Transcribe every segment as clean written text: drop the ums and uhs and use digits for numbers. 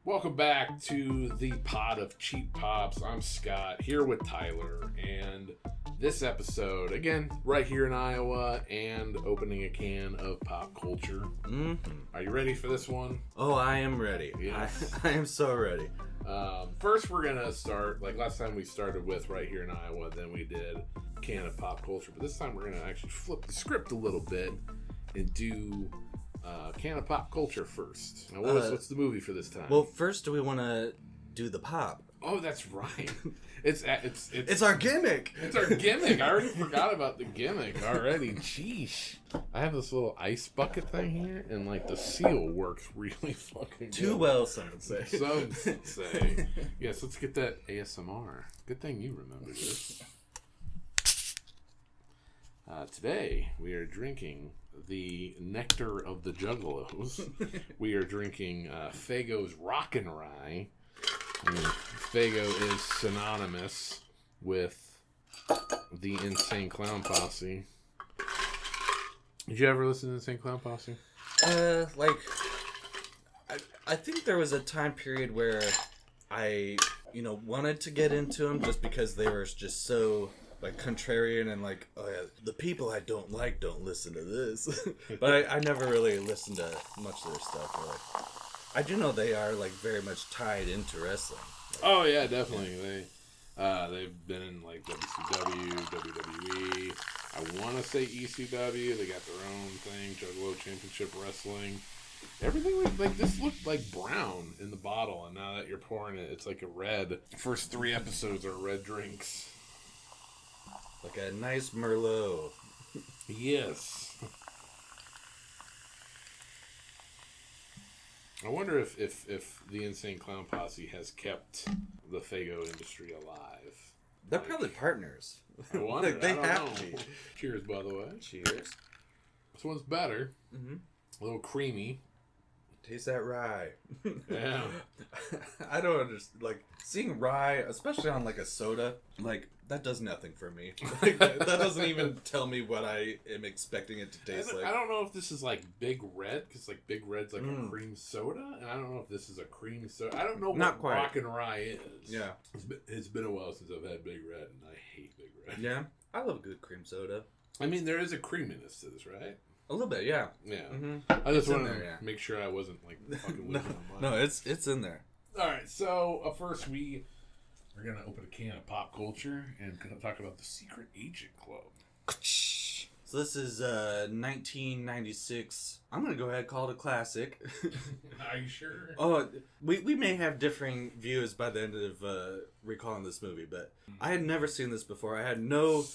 Welcome back to the Pot of Cheap Pops. I'm Scott, here with Tyler, and this episode, again, right here in Iowa, and opening a can of pop culture. Mm-hmm. Are you ready for this one? Oh, I am ready. Yes. I am so ready. First, we're going to start, like last time we started with right here in Iowa, then we did a can of pop culture, but this time we're going to actually flip the script a little bit and do... can of pop culture first. Now, what's the movie for this time? Well, first, do we want to do the pop? Oh, that's right. It's our gimmick. It's our gimmick. I already forgot about the gimmick already. Jeez. I have this little ice bucket thing here, and like the seal works really fucking good. Too well, some would say. Some say. Yes, let's get that ASMR. Good thing you remembered this. Today, we are drinking the Nectar of the Juggalos. We are drinking Faygo's Rockin' Rye. And Faygo is synonymous with the Insane Clown Posse. Did you ever listen to Insane Clown Posse? I think there was a time period where I, wanted to get into them just because they were just so... like contrarian and like, oh yeah, the people I don't like don't listen to this. But I never really listened to much of their stuff. Really. I do know they are like very much tied into wrestling. Oh yeah, definitely. They've been in like WCW, WWE. I want to say ECW. They got their own thing, Juggalo Championship Wrestling. Everything like this looked like brown in the bottle, and now that you're pouring it, it's like a red. First 3 episodes are red drinks. Like a nice Merlot. Yes. I wonder if the Insane Clown Posse has kept the Faygo industry alive. They're probably partners. I wonder. They have to be. Cheers, by the way. Cheers. This one's better. Mm-hmm. A little creamy. Taste that rye. Yeah. I don't understand. Like, seeing rye, especially on, like, a soda, like, that does nothing for me. Like, that doesn't even tell me what I am expecting it to taste like. I don't know if this is, like, Big Red, because, like, Big Red's, like, a cream soda, and I don't know if this is a cream soda. I don't know what Rockin' Rye is. Yeah. It's been a while since I've had Big Red, and I hate Big Red. Yeah. I love a good cream soda. I mean, there is a creaminess to this, right? A little bit, yeah. Yeah. Mm-hmm. I just wanted to make sure I wasn't, like, fucking losing my mind. No, it's in there. All right, so first we're going to open a can of pop culture and talk about the Secret Agent Club. So this is 1996. I'm going to go ahead and call it a classic. Are you sure? Oh, we may have differing views by the end of recalling this movie, but I had never seen this before. I had no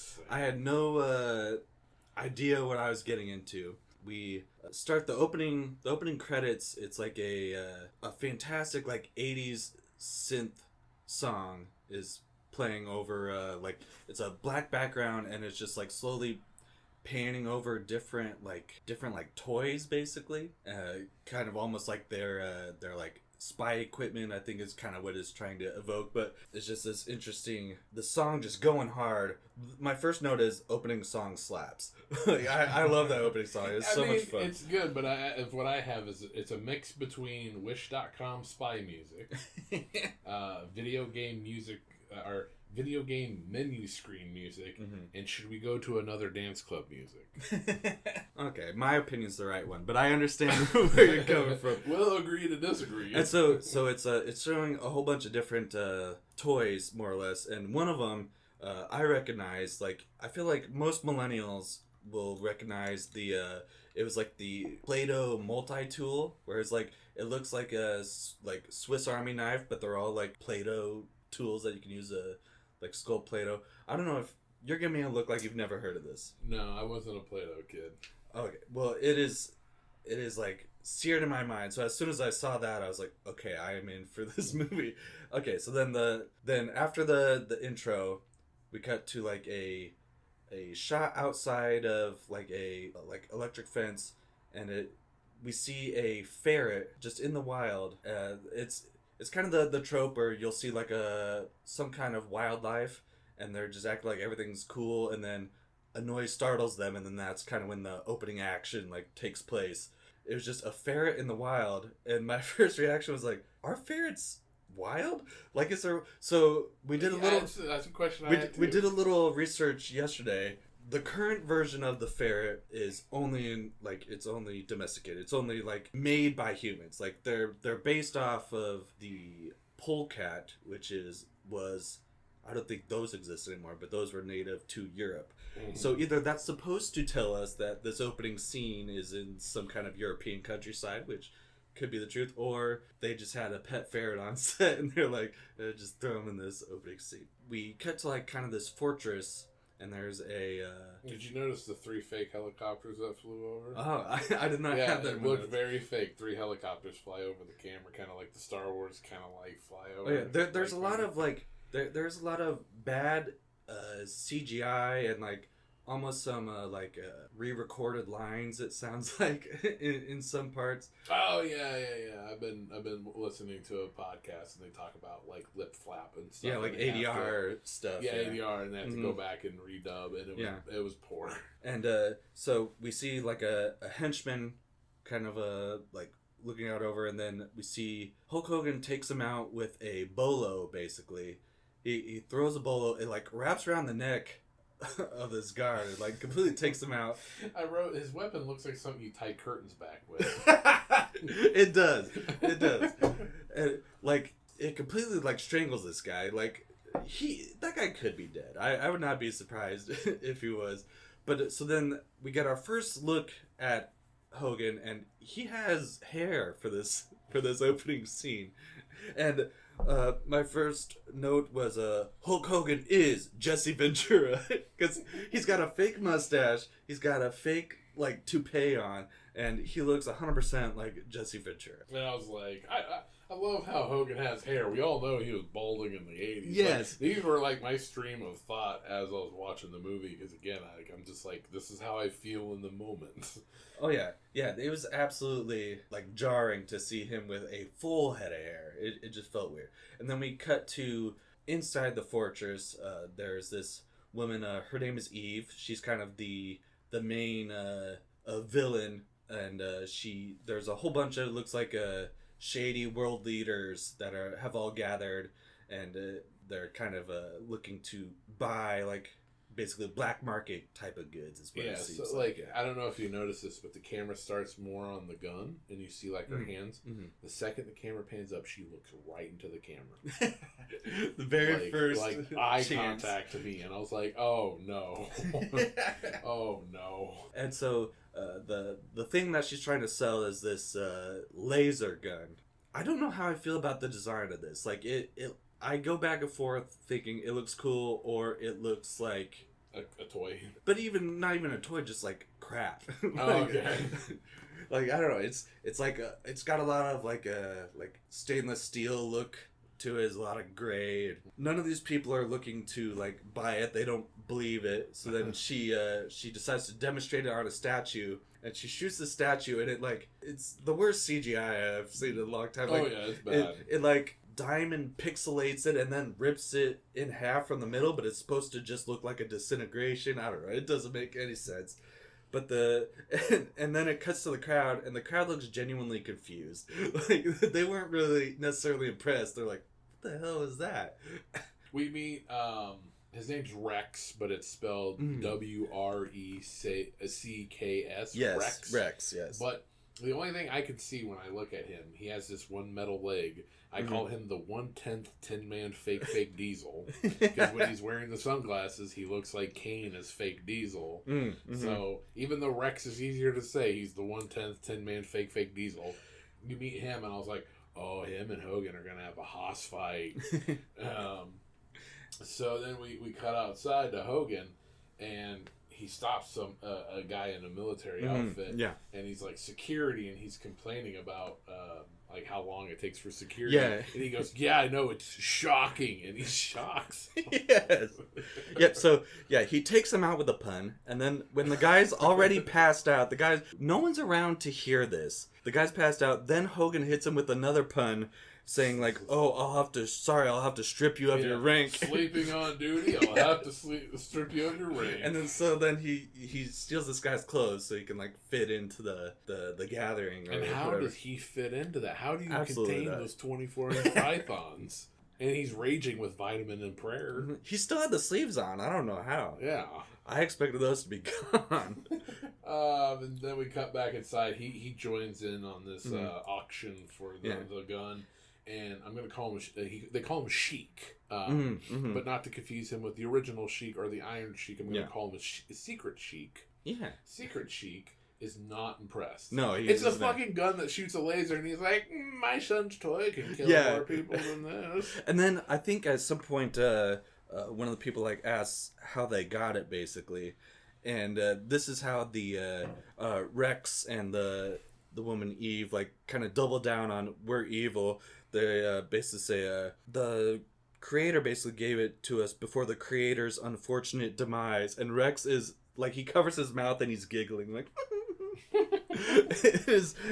idea what I was getting into. We start the opening credits. It's like a fantastic like 80s synth song is playing over like it's a black background, and it's just like slowly panning over different toys, basically, kind of almost like their like spy equipment, I think, is kind of what it's trying to evoke. But it's just this interesting, the song just going hard. My first note is opening song slaps. Like, I love that opening song. It's so much fun. It's good, but what I have is it's a mix between Wish.com spy music, video game music, or video game menu screen music, and Should We Go to Another Dance Club music. Okay, my opinion's the right one, but I understand where you're coming from. We'll agree to disagree. And so it's showing a whole bunch of different toys, more or less, and one of them I recognize. Like, I feel like most millennials will recognize the it was like the Play-Doh multi-tool, where it's like it looks like a like Swiss Army knife, but they're all like Play-Doh tools that you can use like sculpt Play-Doh. I don't know if you're giving me a look like you've never heard of this. No, I wasn't a Play-Doh kid. Okay, well, it is like seared in my mind. So as soon as I saw that, I was like, okay, I am in for this movie. Okay, so then after the intro, we cut to like a shot outside of like a electric fence, and we see a ferret just in the wild. It's kind of the trope where you'll see like some kind of wildlife, and they're just acting like everything's cool, and then a noise startles them, and then that's kind of when the opening action like takes place. it was just a ferret in the wild, and my first reaction was like, are ferrets wild? Like, is there? So we did a little. That's a question we did a little research yesterday. The current version of the ferret is only it's only domesticated. It's only like made by humans. Like they're based off of the polecat, which was I don't think those exist anymore, but those were native to Europe. Mm-hmm. So either that's supposed to tell us that this opening scene is in some kind of European countryside, which could be the truth, or they just had a pet ferret on set and they're like, just throw him in this opening scene. We cut to like kind of this fortress. And there's a... Did you notice the 3 fake helicopters that flew over? Oh, I did not have that. Yeah, it looked very fake. 3 helicopters fly over the camera, kind of like the Star Wars kind of like fly over. Oh, yeah. There's a lot of like... There's a lot of bad CGI and like almost some re-recorded lines, it sounds like, in some parts. Oh, yeah. I've been listening to a podcast and they talk about like lip flap and stuff. Yeah, like ADR stuff. Yeah, ADR, and they have to go back and redub, and it was poor. And so we see like a henchman kind of like looking out over, and then we see Hulk Hogan takes him out with a bolo, basically. He throws a bolo, it like wraps around the neck of this guard, and like completely takes him out. I wrote, his weapon looks like something you tie curtains back with. It does. And like it completely like strangles this guy. Like that guy could be dead. I would not be surprised if he was. But so then we get our first look at Hogan, and he has hair for this opening scene. And my first note was Hulk Hogan is Jesse Ventura, because he's got a fake mustache, he's got a fake like toupee on, and he looks 100% like Jesse Ventura. And I was like, I love how Hogan has hair. We all know he was balding in the 80s. Yes. Like, these were like my stream of thought as I was watching the movie, because again, I'm just like, this is how I feel in the moment. Oh yeah. It was absolutely like jarring to see him with a full head of hair. It just felt weird. And then we cut to inside the fortress. There's this woman. Her name is Eve. She's kind of the main villain, and there's a whole bunch of, looks like shady world leaders that have all gathered, and they're kind of looking to buy like basically black market type of goods is what it seems like. I don't know if you notice this, but the camera starts more on the gun and you see like her hands. Mm-hmm. The second the camera pans up, she looks right into the camera. The very first eye contact to me, and I was like, oh no. Oh no. And so the thing that she's trying to sell is this laser gun. I don't know how I feel about the design of this. Like I go back and forth thinking it looks cool or it looks like a toy. But not even a toy, just like crap. Okay. Like I don't know. It's like it's got a lot of like stainless steel look to it. It's a lot of gray. None of these people are looking to like buy it. They don't believe it. So then she decides to demonstrate it on a statue. And she shoots the statue, and it's the worst CGI I've seen in a long time. Like, it's bad. It like diamond pixelates it and then rips it in half from the middle, but it's supposed to just look like a disintegration. I don't know. It doesn't make any sense. But and then it cuts to the crowd, and the crowd looks genuinely confused. Like they weren't really necessarily impressed. They're like, "What the hell is that?" We meet. His name's Rex, but it's spelled W-R-E-C-K-S. Yes, Rex. Yes. But the only thing I can see when I look at him, he has this one metal leg. I call him the 1/10 Tin-Man fake Diesel, because when he's wearing the sunglasses, he looks like Kane as fake Diesel. Mm-hmm. So even though Rex is easier to say, he's the 1/10 Tin-Man fake Diesel. You meet him, and I was like, oh, him and Hogan are gonna have a hoss fight. So then we cut outside to Hogan, and he stops a guy in a military outfit. Yeah. And he's like, security, and he's complaining about like how long it takes for security. Yeah. And he goes, yeah, I know, it's shocking, and he shocks. Yes. Yep. So yeah, he takes him out with a pun, and then when the guy's already passed out, no one's around to hear this. The guy's passed out. Then Hogan hits him with another pun. saying like, "Oh, I'll have to strip you of your rank." Sleeping on duty, I'll have to strip you of your rank. And then he steals this guy's clothes so he can like fit into the gathering. And how whatever. does he fit into that? How do you Absolutely contain not. those 24-inch pythons? And he's raging with vitamin and prayer. He still had the sleeves on. I don't know how. Yeah. I expected those to be gone. And then we cut back inside. He joins in on this auction for the gun, and I'm going to call him. They call him Sheik, but not to confuse him with the original Sheik or the Iron Sheik. I'm going to call him a Secret Sheik. Yeah, Secret Sheik is not impressed. No, it's a fucking gun that shoots a laser, and he's like, my son's toy can kill more people than this. And then I think at some point, one of the people like asks how they got it, basically, and this is how the Rex and the woman Eve like kind of double down on we're evil. They basically say the creator basically gave it to us before the creator's unfortunate demise, and Rex is like he covers his mouth and he's giggling like. It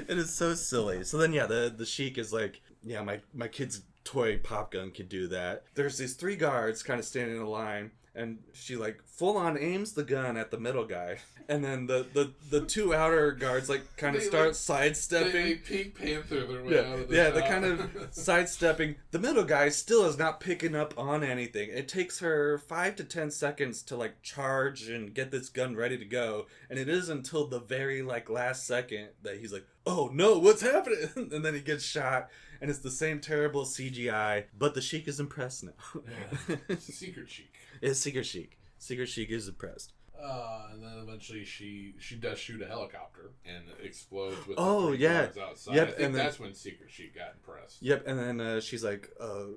is so silly. So then the Sheik is like, yeah, my kid's toy pop gun could do that. There's these 3 guards kind of standing in a line, and she like full on aims the gun at the middle guy, and then the 2 outer guards like kind of start sidestepping. They Pink Panther their way out of the shot. They're kind of sidestepping. The middle guy still is not picking up on anything. It takes her 5 to 10 seconds to like charge and get this gun ready to go, and it is until the very like last second that he's like, oh no, what's happening? And then he gets shot, and it's the same terrible CGI, but the Sheik is impressed now. Yeah. It's a Secret Sheik. It's Secret Sheik. Secret Sheik is impressed. And then eventually she does shoot a helicopter and it explodes with the 3 guards outside. Yep, I think and then, that's when Secret Sheik got impressed. Yep, and then she's like,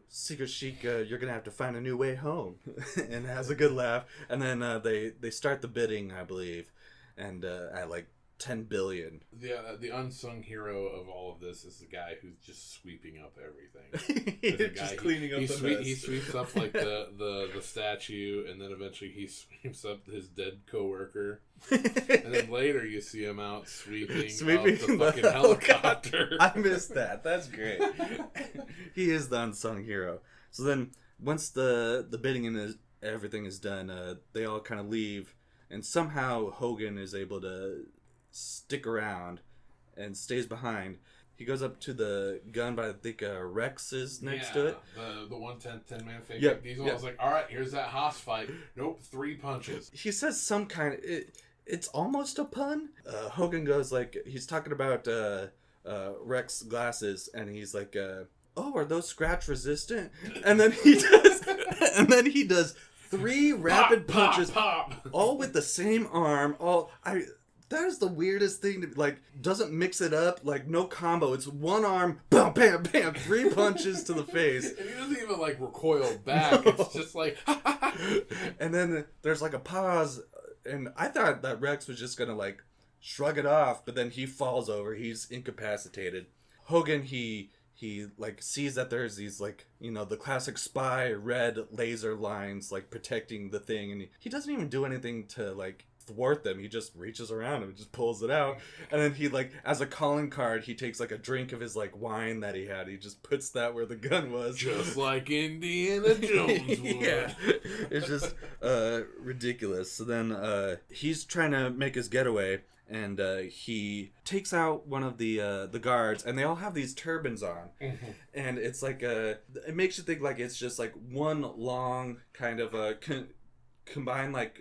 Secret Sheik, you're going to have to find a new way home. And has a good laugh. And then they start the bidding, I believe, and at like 10 billion. The unsung hero of all of this is the guy who's just sweeping up everything. Just cleaning up the mess. He sweeps up like the statue, and then eventually he sweeps up his dead coworker. And then later you see him out sweeping up the fucking helicopter. I missed that. That's great. He is the unsung hero. So then once the bidding and everything is done, they all kind of leave, and somehow Hogan is able to stick around and stays behind. He goes up to the gun, but I think Rex is next to it. The 10-man fake Diesel. Yep. I was like, all right, here's that Haas fight. Nope, 3 punches. He says some kind of... It's almost a pun. Hogan goes like... He's talking about Rex glasses, and he's like, oh, are those scratch resistant? And then he does... and then he does 3 rapid punches. Pop. All with the same arm. That is the weirdest thing to like. Doesn't mix it up, like no combo. It's one arm, bam, bam, bam, 3 punches to the face. And he doesn't even like recoil back. No. It's just like. And then there's like a pause, and I thought that Rex was just gonna like shrug it off, but then he falls over. He's incapacitated. Hogan he like sees that there's these like, you know, the classic spy red laser lines like protecting the thing, and he doesn't even do anything to like thwart them. He just reaches around and just pulls it out, and then he like, as a calling card, he takes like a drink of his like wine that he had. He just puts that where the gun was, just like Indiana Jones would. Yeah, it's just ridiculous. So then he's trying to make his getaway, and he takes out one of the guards, and they all have these turbans on, and it's like it makes you think like it's just like one long kind of a combined like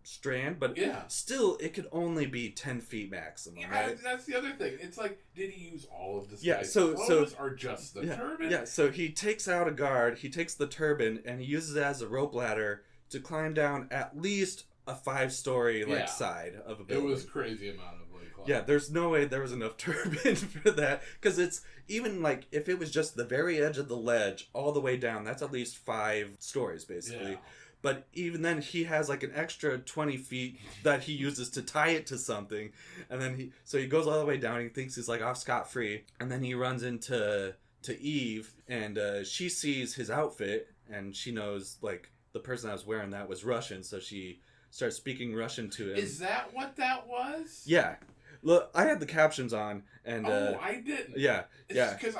strand, but still it could only be 10 feet maximum, right? That's the other thing. It's like, did he use all of this? So or just the turban? Yeah, so he takes out a guard, he takes the turban, and he uses it as a rope ladder to climb down at least a 5-story like side of a building. It was crazy amount of like climb. Yeah, there's no way there was enough turban for that, because it's even like if it was just the very edge of the ledge all the way down, that's at least 5 stories basically. But even then, he has like an extra 20 feet that he uses to tie it to something. And then he goes all the way down. He thinks he's like off scot-free. And then he runs into Eve, and she sees his outfit, and she knows like the person that was wearing that was Russian. So she starts speaking Russian to him. Is that what that was? Yeah. Look, I had the captions on, and I didn't. Yeah, yeah. Because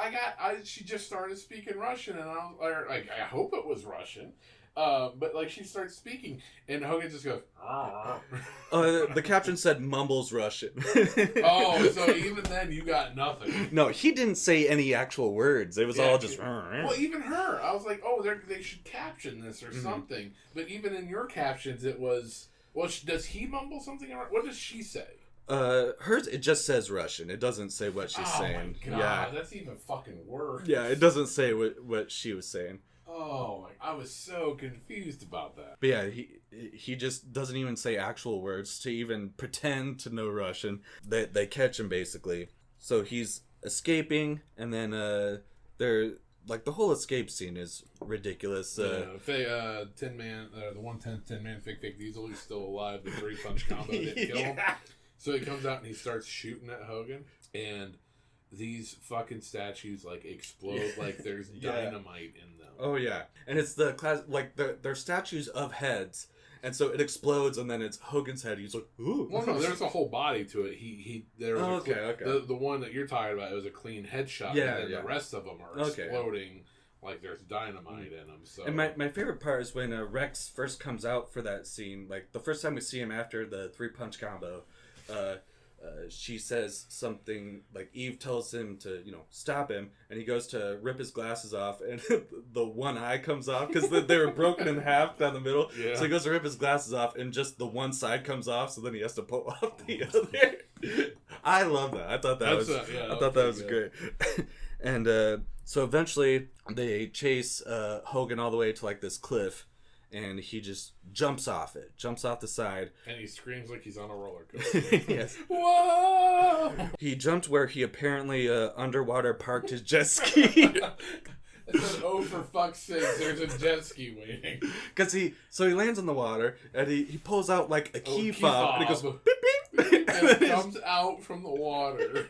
she just started speaking Russian, and I was like, I hope it was Russian. But like she starts speaking, and Hogan just goes. The caption said mumbles Russian. So even then you got nothing. No, he didn't say any actual words. It was all just. Well, even her, I was like, they should caption this or something. But even in your captions, it was. Well, does he mumble something? What does she say? Hers, it just says Russian. It doesn't say what she's saying. Oh my god, that's even fucking worse. Yeah, it doesn't say what she was saying. Oh, I was so confused about that. But yeah, he just doesn't even say actual words to even pretend to know Russian. They catch him basically. So he's escaping, and then they're like the whole escape scene is ridiculous. Tin Man, the 1/10 Tin Man Fake Diesel, he's still alive. The 3-punch combo didn't kill him. So he comes out and he starts shooting at Hogan, and these fucking statues like explode like there's dynamite in them. Oh yeah, and it's the class like they're statues of heads, and so it explodes, and then it's Hogan's head. He's like, ooh. Well, no, there's a whole body to it. There was okay. The one that you're talking about, it was a clean headshot. Yeah, and then the rest of them are exploding like there's dynamite in them. So, and my favorite part is when Rex first comes out for that scene. Like the first time we see him after the 3-punch combo. She says something like Eve tells him to, stop him, and he goes to rip his glasses off, and the one eye comes off because they were broken in half down the middle. Yeah. So he goes to rip his glasses off, and just the one side comes off. So then he has to pull off the other. I love that. I thought that was great. And so eventually they chase Hogan all the way to like this cliff. And he just jumps off the side. And he screams like he's on a roller coaster. Yes. Whoa! He jumped where he apparently underwater parked his jet ski. It said, oh, for fuck's sake, there's a jet ski waiting. Because he lands in the water, and he pulls out like a key fob, and he goes, beep, beep. And it comes out from the water.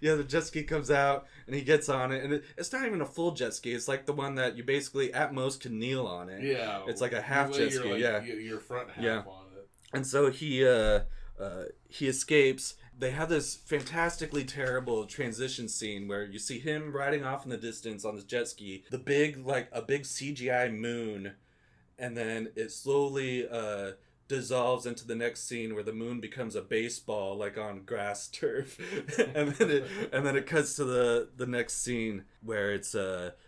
Yeah, the jet ski comes out, and he gets on it, and it's not even a full jet ski. It's like the one that you basically, at most, can kneel on it. Yeah. It's like a half jet ski, your front half on it. And so he escapes. They have this fantastically terrible transition scene where you see him riding off in the distance on this jet ski, a big CGI moon, and then it slowly dissolves into the next scene where the moon becomes a baseball like on grass turf. and then it cuts to the next scene where it's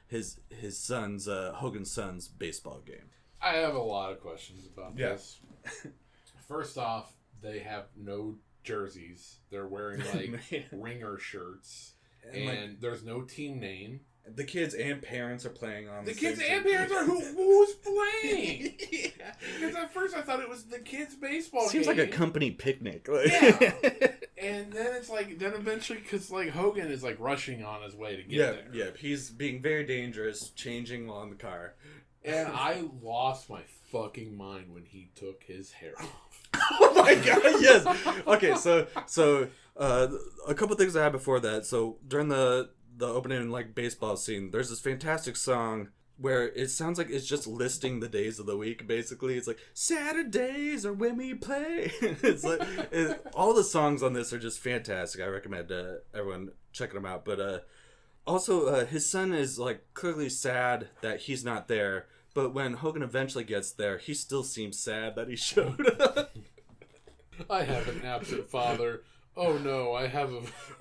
his son's Hogan's son's baseball game. I have a lot of questions about this. First off, they have no jerseys. They're wearing like ringer shirts, and there's no team name. The kids and parents are playing on the kids and parents are who's playing? Because at first I thought it was the kids' baseball game. Seems like a company picnic. Yeah. And then it's like, eventually, because like Hogan is like rushing on his way to get there. Yeah, he's being very dangerous, changing while in the car. And I lost my fucking mind when he took his hair off. Oh my god, yes. Okay, so a couple things I had before that. So during the opening like baseball scene, there's this fantastic song where it sounds like it's just listing the days of the week. Basically, it's like Saturdays are when we play. It's like all the songs on this are just fantastic. I recommend everyone checking them out. But also, his son is like clearly sad that he's not there. But when Hogan eventually gets there, he still seems sad that he showed up. I have an absent father. Oh no, I have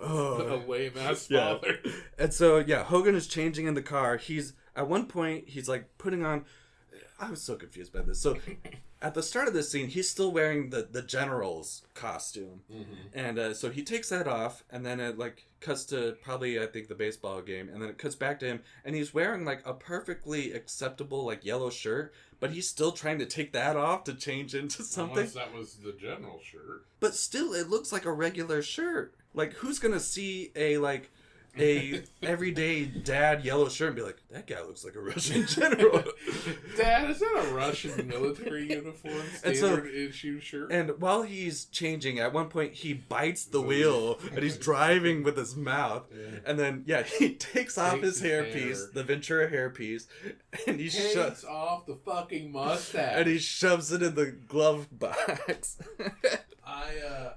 a lame ass father. And so Hogan is changing in the car. He's at one point he's like putting on. I was so confused by this. So at the start of this scene, he's still wearing the general's costume, and so he takes that off, and then it like cuts to probably I think the baseball game, and then it cuts back to him, and he's wearing like a perfectly acceptable like yellow shirt. But he's still trying to take that off to change into something. Unless that was the general shirt. But still, it looks like a regular shirt. Like, who's gonna see a everyday dad yellow shirt and be like, that guy looks like a Russian general? Dad, is that a Russian military uniform? Standard issue shirt? And while he's changing, at one point he bites the wheel and he's driving with his mouth. Yeah. And then, he takes off his hairpiece, the Ventura hairpiece, and he takes off the fucking mustache. And he shoves it in the glove box.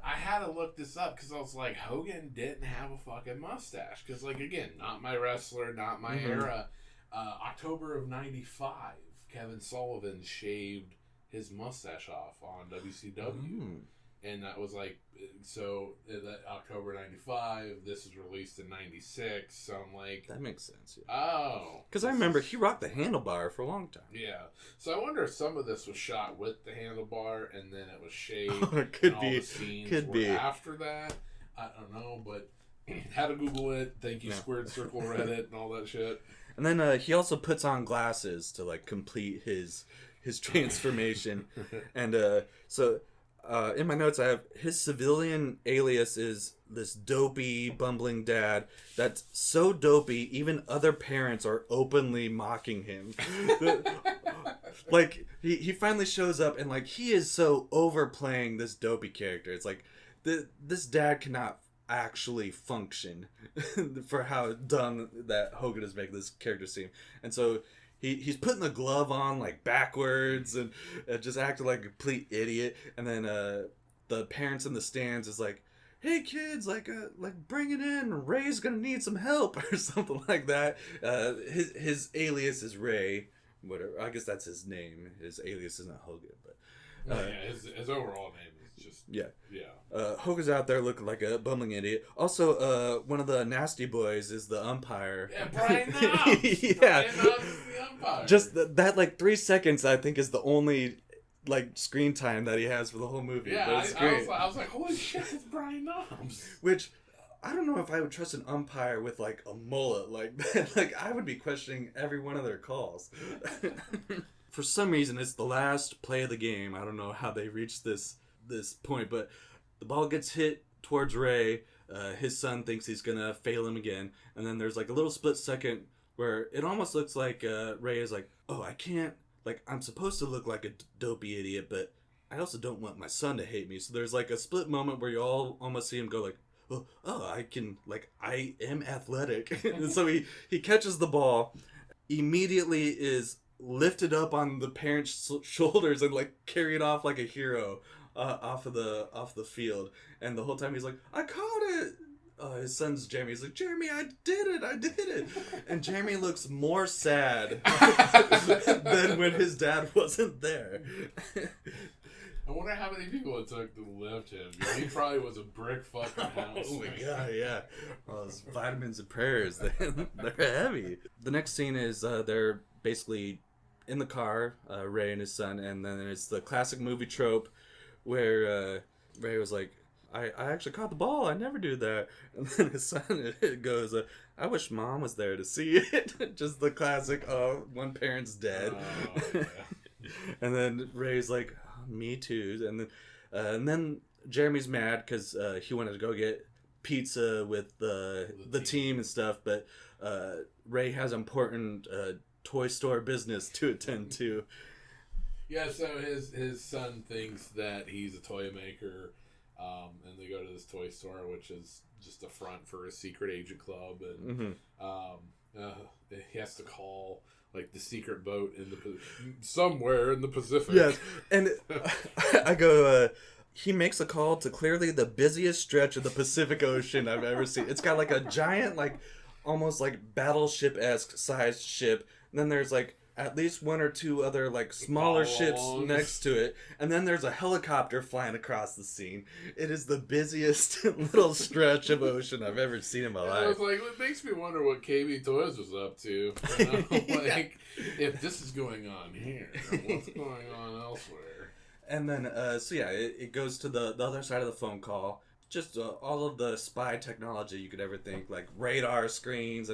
I had to look this up because I was like, Hogan didn't have a fucking mustache. Because, like, again, not my wrestler, not my era. October of 95, Kevin Sullivan shaved his mustache off on WCW. And that was like, so that October 95, this is released in 96, so I'm like... That makes sense, yeah. Oh. Because I remember he rocked the handlebar for a long time. Yeah. So I wonder if some of this was shot with the handlebar and then it was shaved. Could and be. All the scenes Could were be. after that. I don't know, but had to Google it. Thank you, Squared Circle Reddit and all that shit. And then he also puts on glasses to, like, complete his transformation. And so... in my notes, I have his civilian alias is this dopey, bumbling dad that's so dopey, even other parents are openly mocking him. Like, he finally shows up, and, like, he is so overplaying this dopey character. It's like, this dad cannot actually function for how dumb that Hogan is making this character seem. And so... He's putting the glove on, like, backwards and just acting like a complete idiot. And then the parents in the stands is like, hey, kids, like bring it in. Ray's going to need some help or something like that. His alias is Ray. Whatever. I guess that's his name. His alias isn't Hogan. But his overall name is just... Yeah. Hogan's out there looking like a bumbling idiot. Also, one of the nasty boys is the umpire. Yeah, Brian Knobs. Yeah. Brian Knobs is the umpire. Just that, like, 3 seconds, I think, is the only, like, screen time that he has for the whole movie. Yeah, but it's great. I was like, holy shit, it's Brian Knobs. Which, I don't know if I would trust an umpire with, like, a mullet like that. Like, I would be questioning every one of their calls. For some reason, it's the last play of the game. I don't know how they reached this point, but the ball gets hit towards Ray. His son thinks he's gonna fail him again, and then there's like a little split second where it almost looks like Ray is like, oh, I can't, like, I'm supposed to look like a dopey idiot, but I also don't want my son to hate me. So there's like a split moment where you all almost see him go like, oh, I can, like, I am athletic. And so he catches the ball, immediately is lifted up on the parents' shoulders and, like, carried off like a hero off the field. And the whole time he's like, I caught it. His son's Jeremy. He's like, Jeremy, I did it. And Jeremy looks more sad than when his dad wasn't there. I wonder how many people it took to lift him. He probably was a brick fucking house. Oh my god, yeah. All those vitamins and prayers, they're heavy. The next scene is they're basically in the car, Ray and his son, and then it's the classic movie trope where Ray was like, I actually caught the ball. I never do that. And then his son goes, I wish mom was there to see it. Just the classic, one parent's dead. Oh, yeah. And then Ray's like, me too. And then Jeremy's mad because he wanted to go get pizza with the team and stuff, but Ray has important toy store business to attend to. Yeah, so his son thinks that he's a toy maker, and they go to this toy store, which is just a front for a secret agent club, and he has to call, like, the secret boat in somewhere in the Pacific. Yes, and I go, he makes a call to clearly the busiest stretch of the Pacific Ocean I've ever seen. It's got, like, a giant, like, almost, like, battleship-esque sized ship, and then there's, like, at least one or two other, like, smaller ships next to it. And then there's a helicopter flying across the scene. It is the busiest little stretch of ocean I've ever seen in my life. I was like, it makes me wonder what KB Toys was up to. You know? Like, if this is going on here, what's going on elsewhere? And then, it goes to the other side of the phone call. Just all of the spy technology you could ever think, like radar screens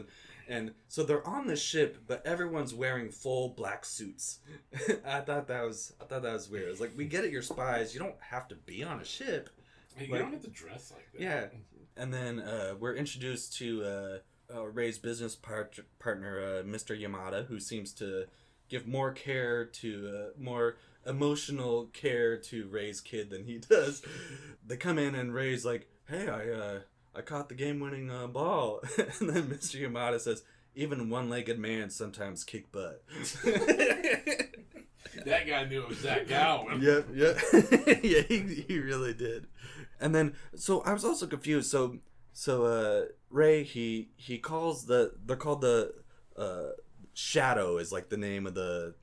and so they're on the ship, but everyone's wearing full black suits. I thought that was weird. It's like, we get it, you're spies. You don't have to be on a ship. You don't have to dress like that. Yeah. And then we're introduced to Ray's business partner, Mr. Yamada, who seems to give more care to more emotional care to Ray's kid than he does. They come in and Ray's like, hey, I caught the game-winning ball. And then Mr. Yamada says, even one-legged man sometimes kick butt. That guy knew it was Zach Gowen. Yep. Yeah, he really did. And then, so I was also confused. So Ray, he calls they're called the Shadow is like the name of the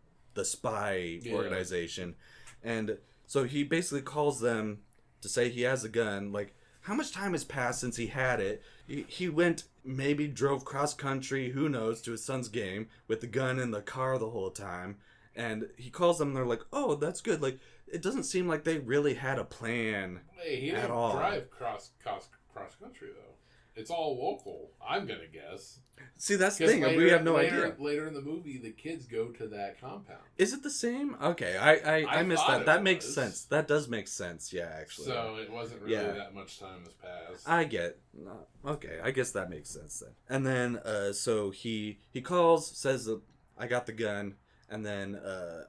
spy organization. And so he basically calls them to say he has a gun. Like, how much time has passed since he had it? He went, maybe drove cross country, who knows, to his son's game with the gun in the car the whole time. And he calls them, and they're like, oh, that's good. Like, it doesn't seem like they really had a plan he at didn't all. drive cross country, though. It's all local, I'm going to guess. See, that's the thing. We have no idea. Later in the movie, the kids go to that compound. Is it the same? Okay, I missed that. That makes sense. That does make sense, yeah, actually. So it wasn't really that much time has passed. I get. Okay, I guess that makes sense then. And then, so he calls, says, I got the gun. And then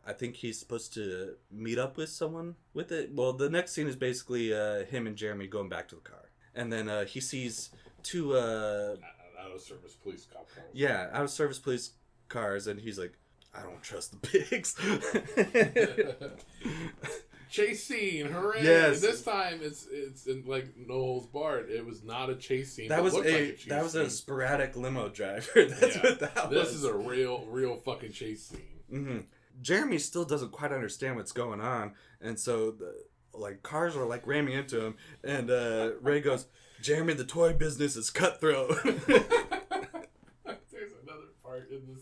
I think he's supposed to meet up with someone with it. Well, the next scene is basically him and Jeremy going back to the car. And then he sees two... out-of-service police cop cars. Yeah, out-of-service police cars. And he's like, I don't trust the pigs. Chase scene, hooray! Yes. This time it's in like no holds barred. It was not a chase scene. That was a sporadic limo driver. That's what that was. This is a real fucking chase scene. Mm-hmm. Jeremy still doesn't quite understand what's going on, and so the cars are like ramming into him, and Ray goes, "Jeremy, the toy business is cutthroat." There's another part in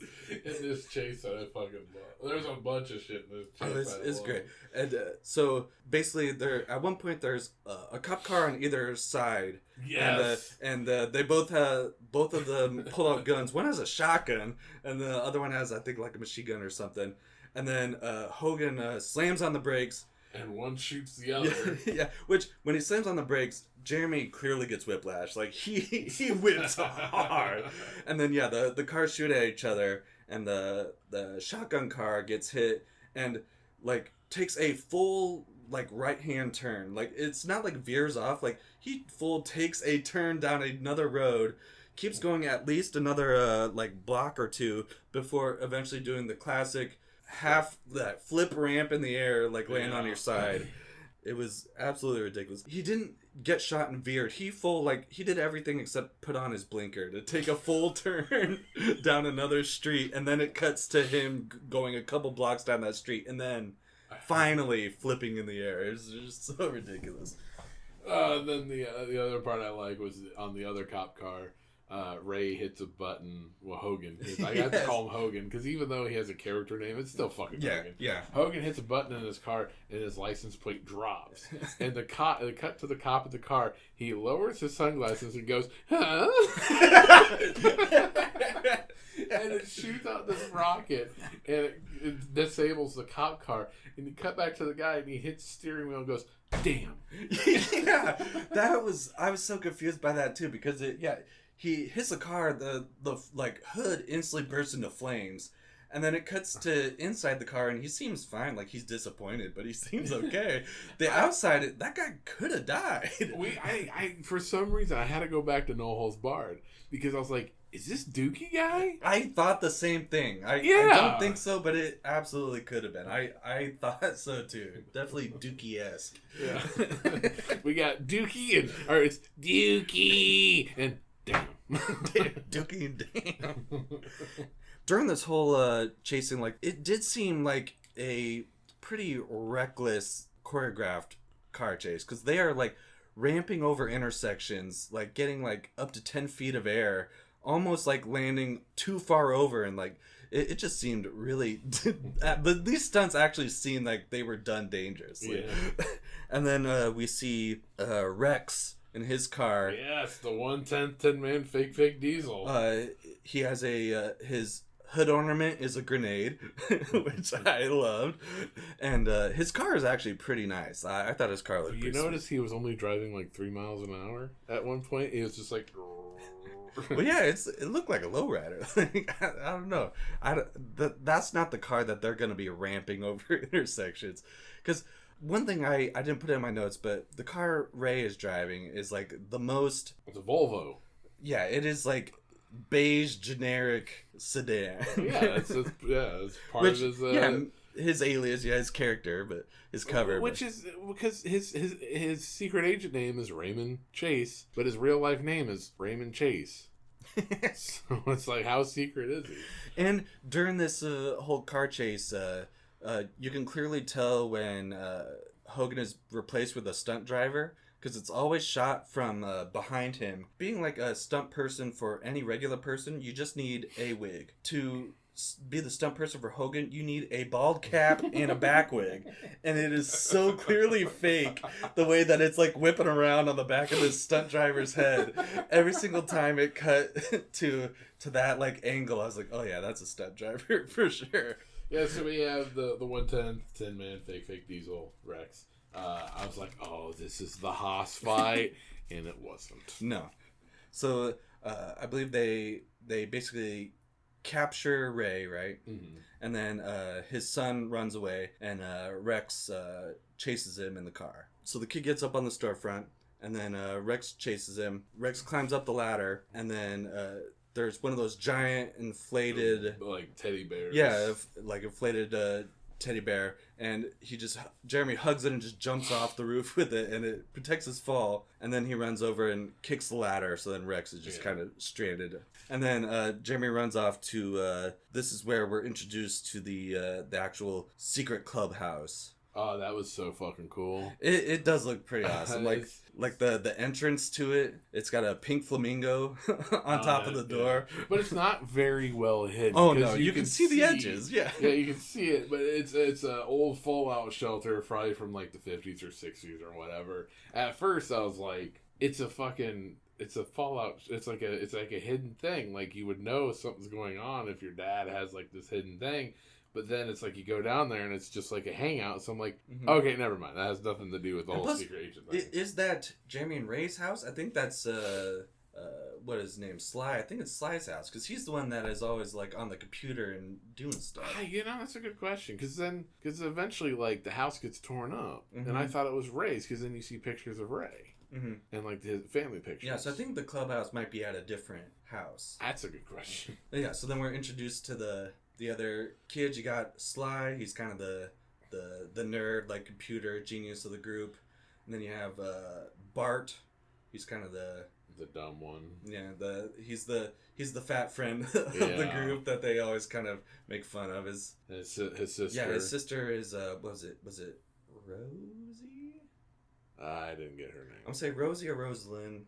this chase that I fucking love. There's a bunch of shit in this chase. It's great. And so basically, at one point there's a cop car on either side. Yes. And they both of them pull out guns. One has a shotgun, and the other one has, I think, like a machine gun or something. And then Hogan slams on the brakes. And one shoots the other. Yeah, which, when he slams on the brakes, Jeremy clearly gets whiplash. Like, he whips hard. And then, yeah, the cars shoot at each other, and the shotgun car gets hit, and, like, takes a full, like, right-hand turn. Like, it's not, like, veers off. Like, he full takes a turn down another road, keeps going at least another, like, block or two, before eventually doing the classic that flip ramp in the air, like laying on your side. It was absolutely ridiculous. He didn't get shot and veered. He did everything except put on his blinker to take a full turn down another street, and then it cuts to him going a couple blocks down that street, and then finally flipping in the air. It was just so ridiculous. Then the other part I like was on the other cop car. Ray hits a button. Well, Hogan. I have to call him Hogan because even though he has a character name, it's still fucking Hogan. Yeah. Hogan hits a button in his car and his license plate drops. And the cut to the cop of the car. He lowers his sunglasses and goes, "Huh?" And it shoots out this rocket and it disables the cop car. And you cut back to the guy and he hits the steering wheel and goes, "Damn." Yeah, I was so confused by that too because he hits the car, the like hood instantly bursts into flames, and then it cuts to inside the car, and he seems fine, like he's disappointed, but he seems okay. The outside, that guy could have died. I for some reason I had to go back to No Holds Barred because I was like, is this Dukey guy? I thought the same thing. I don't think so, but it absolutely could have been. I thought so too. Definitely Dukey-esque. Yeah. We got Dukey it's Dukey and damn. Dukey and damn. During this whole chasing, like, it did seem like a pretty reckless choreographed car chase because they are like ramping over intersections, like getting like up to 10 feet of air, almost like landing too far over, and like it just seemed really but these stunts actually seemed like they were done dangerously. Yeah. And then we see Rex in his car. Yes, the 1/10 10-man fake diesel. He has his hood ornament is a grenade, which I loved, and his car is actually pretty nice. I thought his car looked pretty notice he was only driving like 3 miles an hour at one point? He was just like... Well, yeah, it looked like a lowrider. I don't know. That's not the car that they're going to be ramping over intersections. Because one thing I didn't put in my notes, but the car Ray is driving is like the most... It's a Volvo. Yeah, it is like beige generic sedan. Yeah, it's part of his his alias, his character, but his cover. Which is because his secret agent name is Raymond Chase, but his real life name is Raymond Chase. So it's like, how secret is he? And during this whole car chase, you can clearly tell when Hogan is replaced with a stunt driver, because it's always shot from behind him. Being like a stunt person for any regular person, you just need a wig. To be the stunt person for Hogan, you need a bald cap and a back wig. And it is so clearly fake, the way that it's like whipping around on the back of this stunt driver's head. Every single time it cut to that like angle, I was like, oh yeah, that's a stunt driver for sure. Yeah, so we have the 110 10-man fake diesel Rex. I was like, oh, this is the Haas fight, and it wasn't. No. So I believe they basically capture Ray, right? Mm-hmm. And then his son runs away, and Rex chases him in the car. So the kid gets up on the storefront, and then Rex chases him. Rex climbs up the ladder, and then there's one of those giant inflated... like teddy bears. Yeah, like inflated teddy bear, and Jeremy hugs it and just jumps off the roof with it, and it protects his fall, and then he runs over and kicks the ladder, so then Rex is just kind of stranded. And then Jeremy runs off to this is where we're introduced to the actual secret clubhouse. Oh, that was so fucking cool. It does look pretty awesome. Like the entrance to it, it's got a pink flamingo on top of the door. But it's not very well hidden. Oh no, you can see the edges. Yeah. Yeah, you can see it, but it's an old fallout shelter, probably from like the 50s or 60s or whatever. At first I was like, it's a fallout, it's like a hidden thing. Like, you would know something's going on if your dad has like this hidden thing. But then it's like you go down there and it's just like a hangout. So I'm like, okay, never mind. That has nothing to do with the whole secret agent thing. Is that Jeremy and Ray's house? I think that's, what is his name? Sly. I think it's Sly's house. Because he's the one that is always like on the computer and doing stuff. That's a good question. Because eventually like the house gets torn up. And I thought it was Ray's, because then you see pictures of Ray. And like his family pictures. Yeah, so I think the clubhouse might be at a different house. That's a good question. Yeah, so then we're introduced to the other kids. You got Sly, he's kind of the nerd, like computer genius of the group. And then you have Bart, he's kind of the dumb one. Yeah, he's the fat friend of the group that they always kind of make fun of. His sister. Yeah, his sister is was it Rosie? I didn't get her name. I'm gonna say Rosie or Rosalind,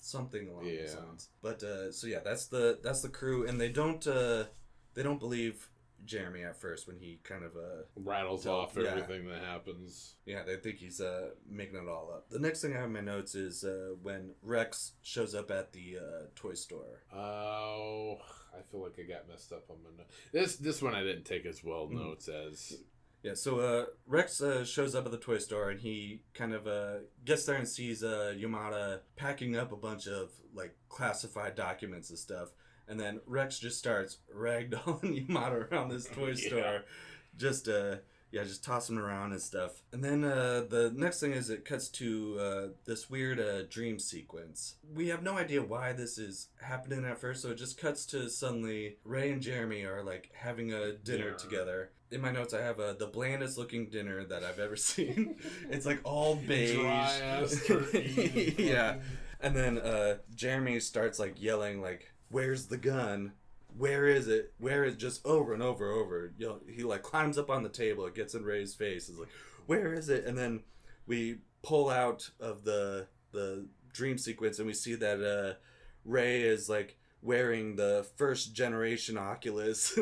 something along those lines. But so yeah, that's the crew, and they don't believe Jeremy at first when he kind of rattles off everything that happens. Yeah, they think he's making it all up. The next thing I have in my notes is when Rex shows up at the toy store. Oh, I feel like I got messed up on my notes. This one I didn't take as well notes as. Yeah, so Rex shows up at the toy store, and he kind of gets there and sees Yamada packing up a bunch of like classified documents and stuff. And then Rex just starts ragdolling Yamada around this toy store. Just tossing around and stuff. And then the next thing is it cuts to this weird dream sequence. We have no idea why this is happening at first, so it just cuts to suddenly Ray and Jeremy are like having a dinner together. In my notes I have the blandest looking dinner that I've ever seen. It's like all beige. Dry ass turkey. Yeah. And then Jeremy starts like yelling like, "Where's the gun? Where is it? Where is," just over and over and over. You know, he like climbs up on the table. It gets in Ray's face. Is like, "Where is it?" And then we pull out of the dream sequence, and we see that Ray is like wearing the first generation Oculus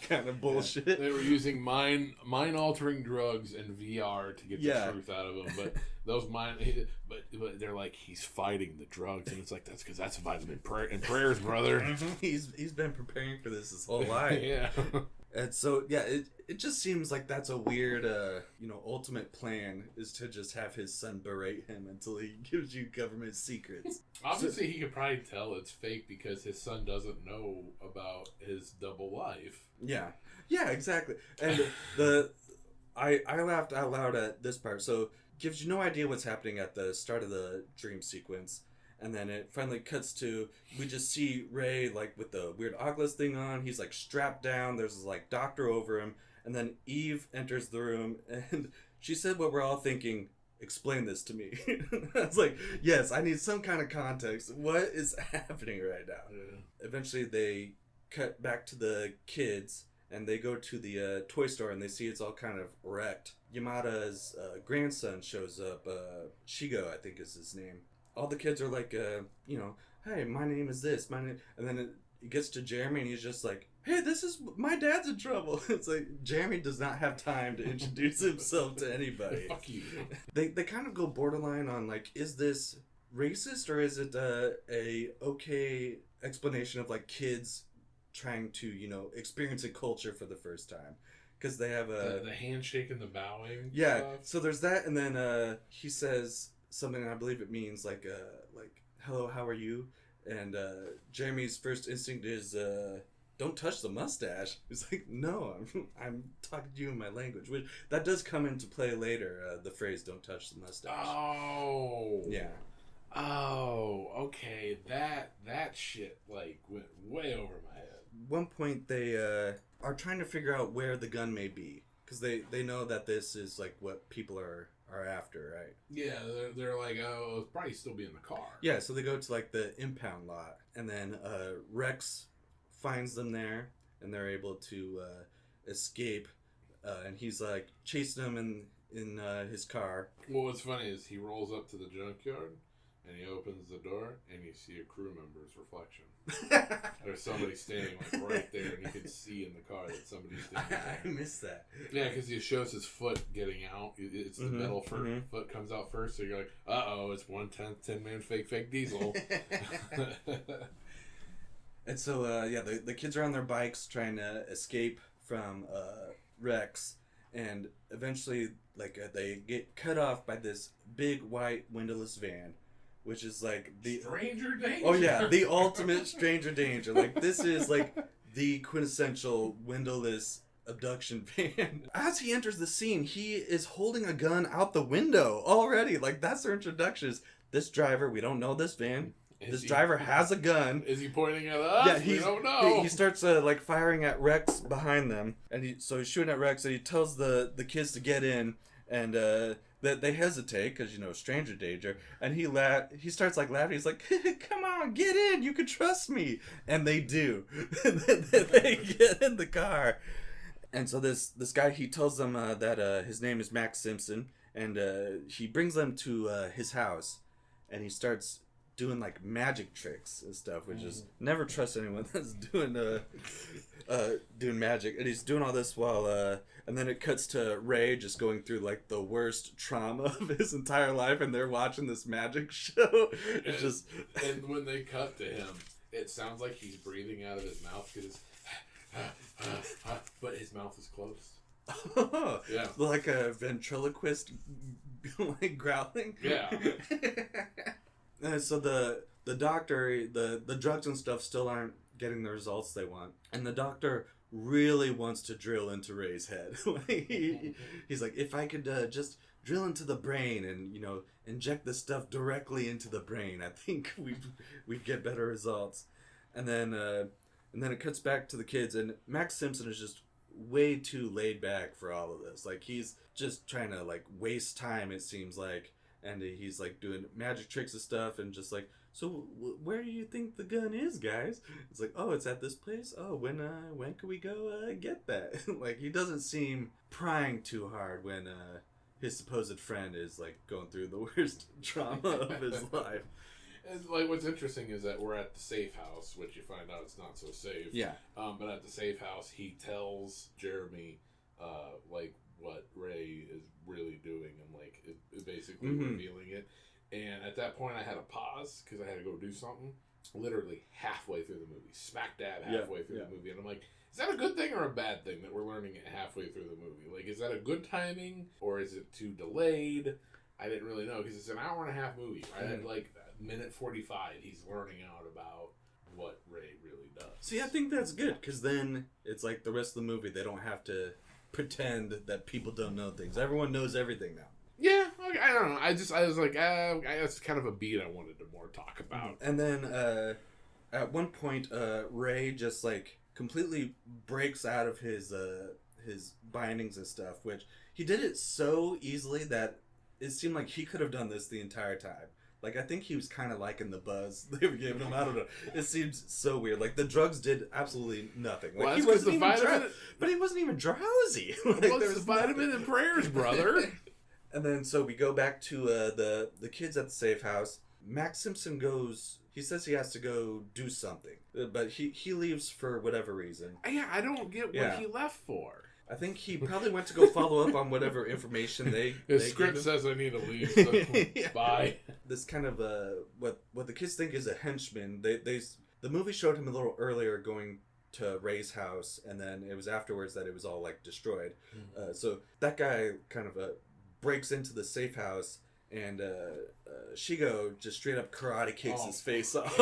kind of bullshit. Yeah. They were using mind altering drugs and VR to get the truth out of him, but those but they're like, he's fighting the drugs, and it's like, that's because that's vitamin and prayers, brother. He's been preparing for this his whole life. Yeah. And so it just seems like that's a weird ultimate plan, is to just have his son berate him until he gives you government secrets. Obviously he could probably tell it's fake because his son doesn't know about his double life. Yeah exactly. And I laughed out loud at this part. So gives you no idea what's happening at the start of the dream sequence, And then it finally cuts to, we just see Ray, like, with the weird Oculus thing on. He's, like, strapped down. There's this, like, doctor over him. And then Eve enters the room, and she said what we're all thinking, explain this to me. I was like, yes, I need some kind of context. What is happening right now? Yeah. Eventually, they cut back to the kids, and they go to the toy store, and they see it's all kind of wrecked. Yamada's grandson shows up. Shigo, I think is his name. All the kids are like, hey, my name is this, my name, and then it gets to Jeremy, and he's just like, hey, this is, my dad's in trouble. It's like, Jeremy does not have time to introduce himself to anybody. Fuck you. They kind of go borderline on, like, is this racist, or is it a okay explanation of, like, kids trying to, experiencing culture for the first time? Because they have the handshake and the bowing. Yeah, stuff. so there's that, and then he says something, and I believe it means like hello, how are you? And Jeremy's first instinct is don't touch the mustache. He's like, no, I'm talking to you in my language, which that does come into play later. The phrase "don't touch the mustache." Oh. Yeah. Oh, okay. That shit like went way over my head. One point they are trying to figure out where the gun may be, because they know that this is like what people are after, right? Yeah, they're like, oh, it'll probably still be in the car. Yeah, so they go to like the impound lot, and then Rex finds them there, and they're able to escape, and he's like chasing them in his car. Well, what's funny is he rolls up to the junkyard, and he opens the door, and you see a crew member's reflection. There's somebody standing like right there, and you can see in the car that somebody's standing there. I missed that. Yeah, because he shows his foot getting out. It's the metal foot comes out first, so you're like, uh-oh, it's 1/10 10-man fake diesel. And so, the kids are on their bikes trying to escape from Rex, and eventually, they get cut off by this big white windowless van, which is like the stranger danger. Oh yeah, the ultimate stranger danger. Like, this is like the quintessential windowless abduction van. As he enters the scene, he is holding a gun out the window already. Like, that's their introductions. This driver, we don't know this van. This driver has a gun. Is he pointing at us? Yeah, we don't know. He starts firing at Rex behind them, and he's shooting at Rex, and he tells the kids to get in, and that they hesitate because stranger danger, and he starts laughing. He's like, "Come on, get in. You can trust me," and they do. They get in the car, and so this guy, he tells them that his name is Max Simpson, and he brings them to his house, and he starts doing magic tricks and stuff, which is never trust anyone that's doing magic. And he's doing all this while and then it cuts to Ray just going through the worst trauma of his entire life, and they're watching this magic show. It's and when they cut to him, it sounds like he's breathing out of his mouth because but his mouth is closed. Yeah, like a ventriloquist growling. Yeah. So the doctor, the drugs and stuff still aren't getting the results they want, and the doctor really wants to drill into Ray's head. He's like, if I could just drill into the brain and inject this stuff directly into the brain, I think we'd get better results. And then it cuts back to the kids, and Max Simpson is just way too laid back for all of this. He's just trying to waste time, it seems like. And he's doing magic tricks and stuff, and just so where do you think the gun is, guys? It's oh, it's at this place. Oh, when can we go get that? He doesn't seem prying too hard when his supposed friend is going through the worst trauma of his life. And what's interesting is that we're at the safe house, which you find out it's not so safe. Yeah. But at the safe house, he tells Jeremy what Ray is really doing, and basically revealing it. And at that point I had to pause because I had to go do something literally halfway through the movie, smack dab halfway through the movie, and I'm like, is that a good thing or a bad thing that we're learning it halfway through the movie? Is that a good timing or is it too delayed? I didn't really know, because it's an hour and a half movie, right? At minute 45 he's learning out about what Ray really does. See, I think that's good, because then it's the rest of the movie, they don't have to pretend that people don't know things. Everyone knows everything now. Yeah, okay, I don't know. I was like, that's kind of a beat I wanted to more talk about. And then at one point, Ray just like completely breaks out of his bindings and stuff, which he did it so easily that it seemed like he could have done this the entire time. Like, I think he was kind of liking the buzz they were giving him. I don't know. It seems so weird. Like, the drugs did absolutely nothing. Like, Well, he wasn't even but he wasn't even drowsy. Like, well, there's vitamin and prayers, brother. And then, so we go back to the kids at the safe house. Max Simpson goes... He says he has to go do something. But he leaves for whatever reason. Yeah, I don't get what he left for. I think he probably went to go follow up on whatever information The script says I need to leave, so bye. This kind of what the kids think is a henchman. The movie showed him a little earlier going to Ray's house, and then it was afterwards that it was all like destroyed. So that guy kind of breaks into the safe house, and Shigo just straight up karate kicks his face off.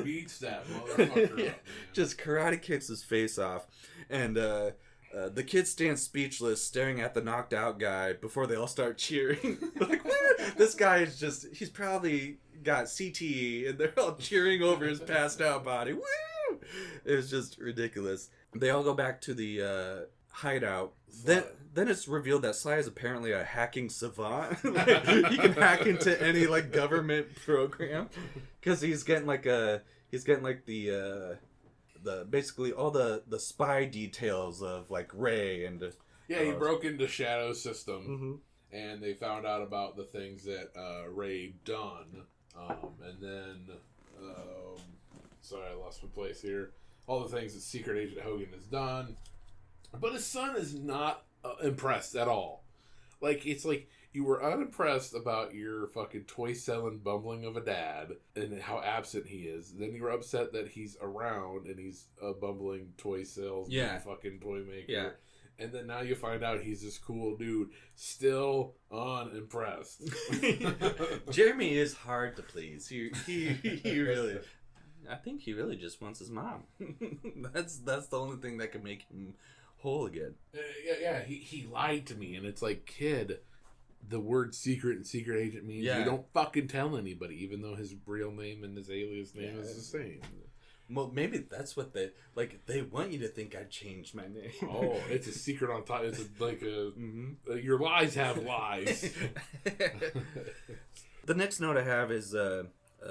Beats that motherfucker up. Just karate kicks his face off, and the kids stand speechless, staring at the knocked out guy before they all start cheering. Like, what? This guy is he's probably got CTE, and they're all cheering over his passed out body. Woo! It was just ridiculous. They all go back to the hideout. Then it's revealed that Sly is apparently a hacking savant. Like, he can hack into any like government program because he's getting the basically all the spy details of like Ray and he broke into Shadow's system, and they found out about the things that Ray done, and then sorry, I lost my place here. All the things that Secret Agent Hogan has done, but his son is not impressed at all. Like, it's like you were unimpressed about your fucking toy selling bumbling of a dad and how absent he is. Then you were upset that he's around and he's a bumbling toy sales fucking toy maker. Yeah. And then now you find out he's this cool dude, still unimpressed. Jeremy is hard to please. He really... I think he really just wants his mom. That's the only thing that can make him whole again. He lied to me, and it's like, kid, the word secret and secret agent means you don't fucking tell anybody, even though his real name and his alias name is the same. Well, maybe that's what they want you to think I changed my name. Oh, it's a secret on top. It's like your lies have lies. The next note I have is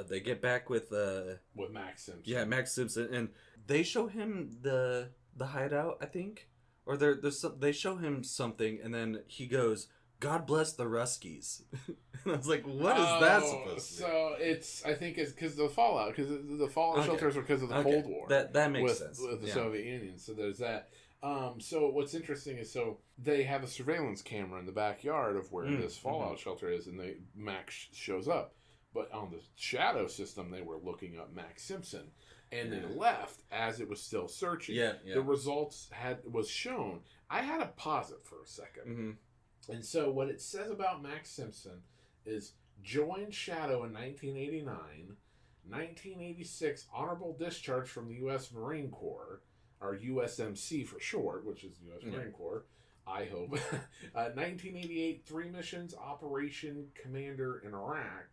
they get back with Max Simpson. Yeah, Max Simpson, and they show him the hideout, I think, or they show him something, and then he goes, "God bless the Ruskies." And I was like, "What is that supposed to be?" So I think it's because the fallout, because the fallout shelters were because of the Cold War. That makes sense with the Soviet Union. So there's that. So what's interesting is they have a surveillance camera in the backyard of where this fallout shelter is, and Max shows up. But on the Shadow system, they were looking up Max Simpson, and they left as it was still searching. The results was shown. I had to pause it for a second. And so what it says about Max Simpson is joined Shadow in 1989, 1986 honorable discharge from the U.S. Marine Corps, or USMC for short, which is the U.S. Marine Corps, I hope. 1988 3 missions, Operation Commander in Iraq.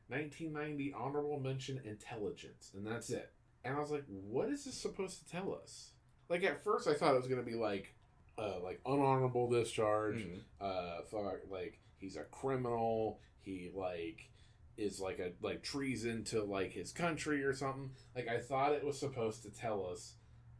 1990 honorable mention intelligence, and that's it. And I was like, what is this supposed to tell us? Like, at first I thought it was going to be like unhonorable discharge, like he's a criminal, he like is like a treason to like his country or something. Like, I thought it was supposed to tell us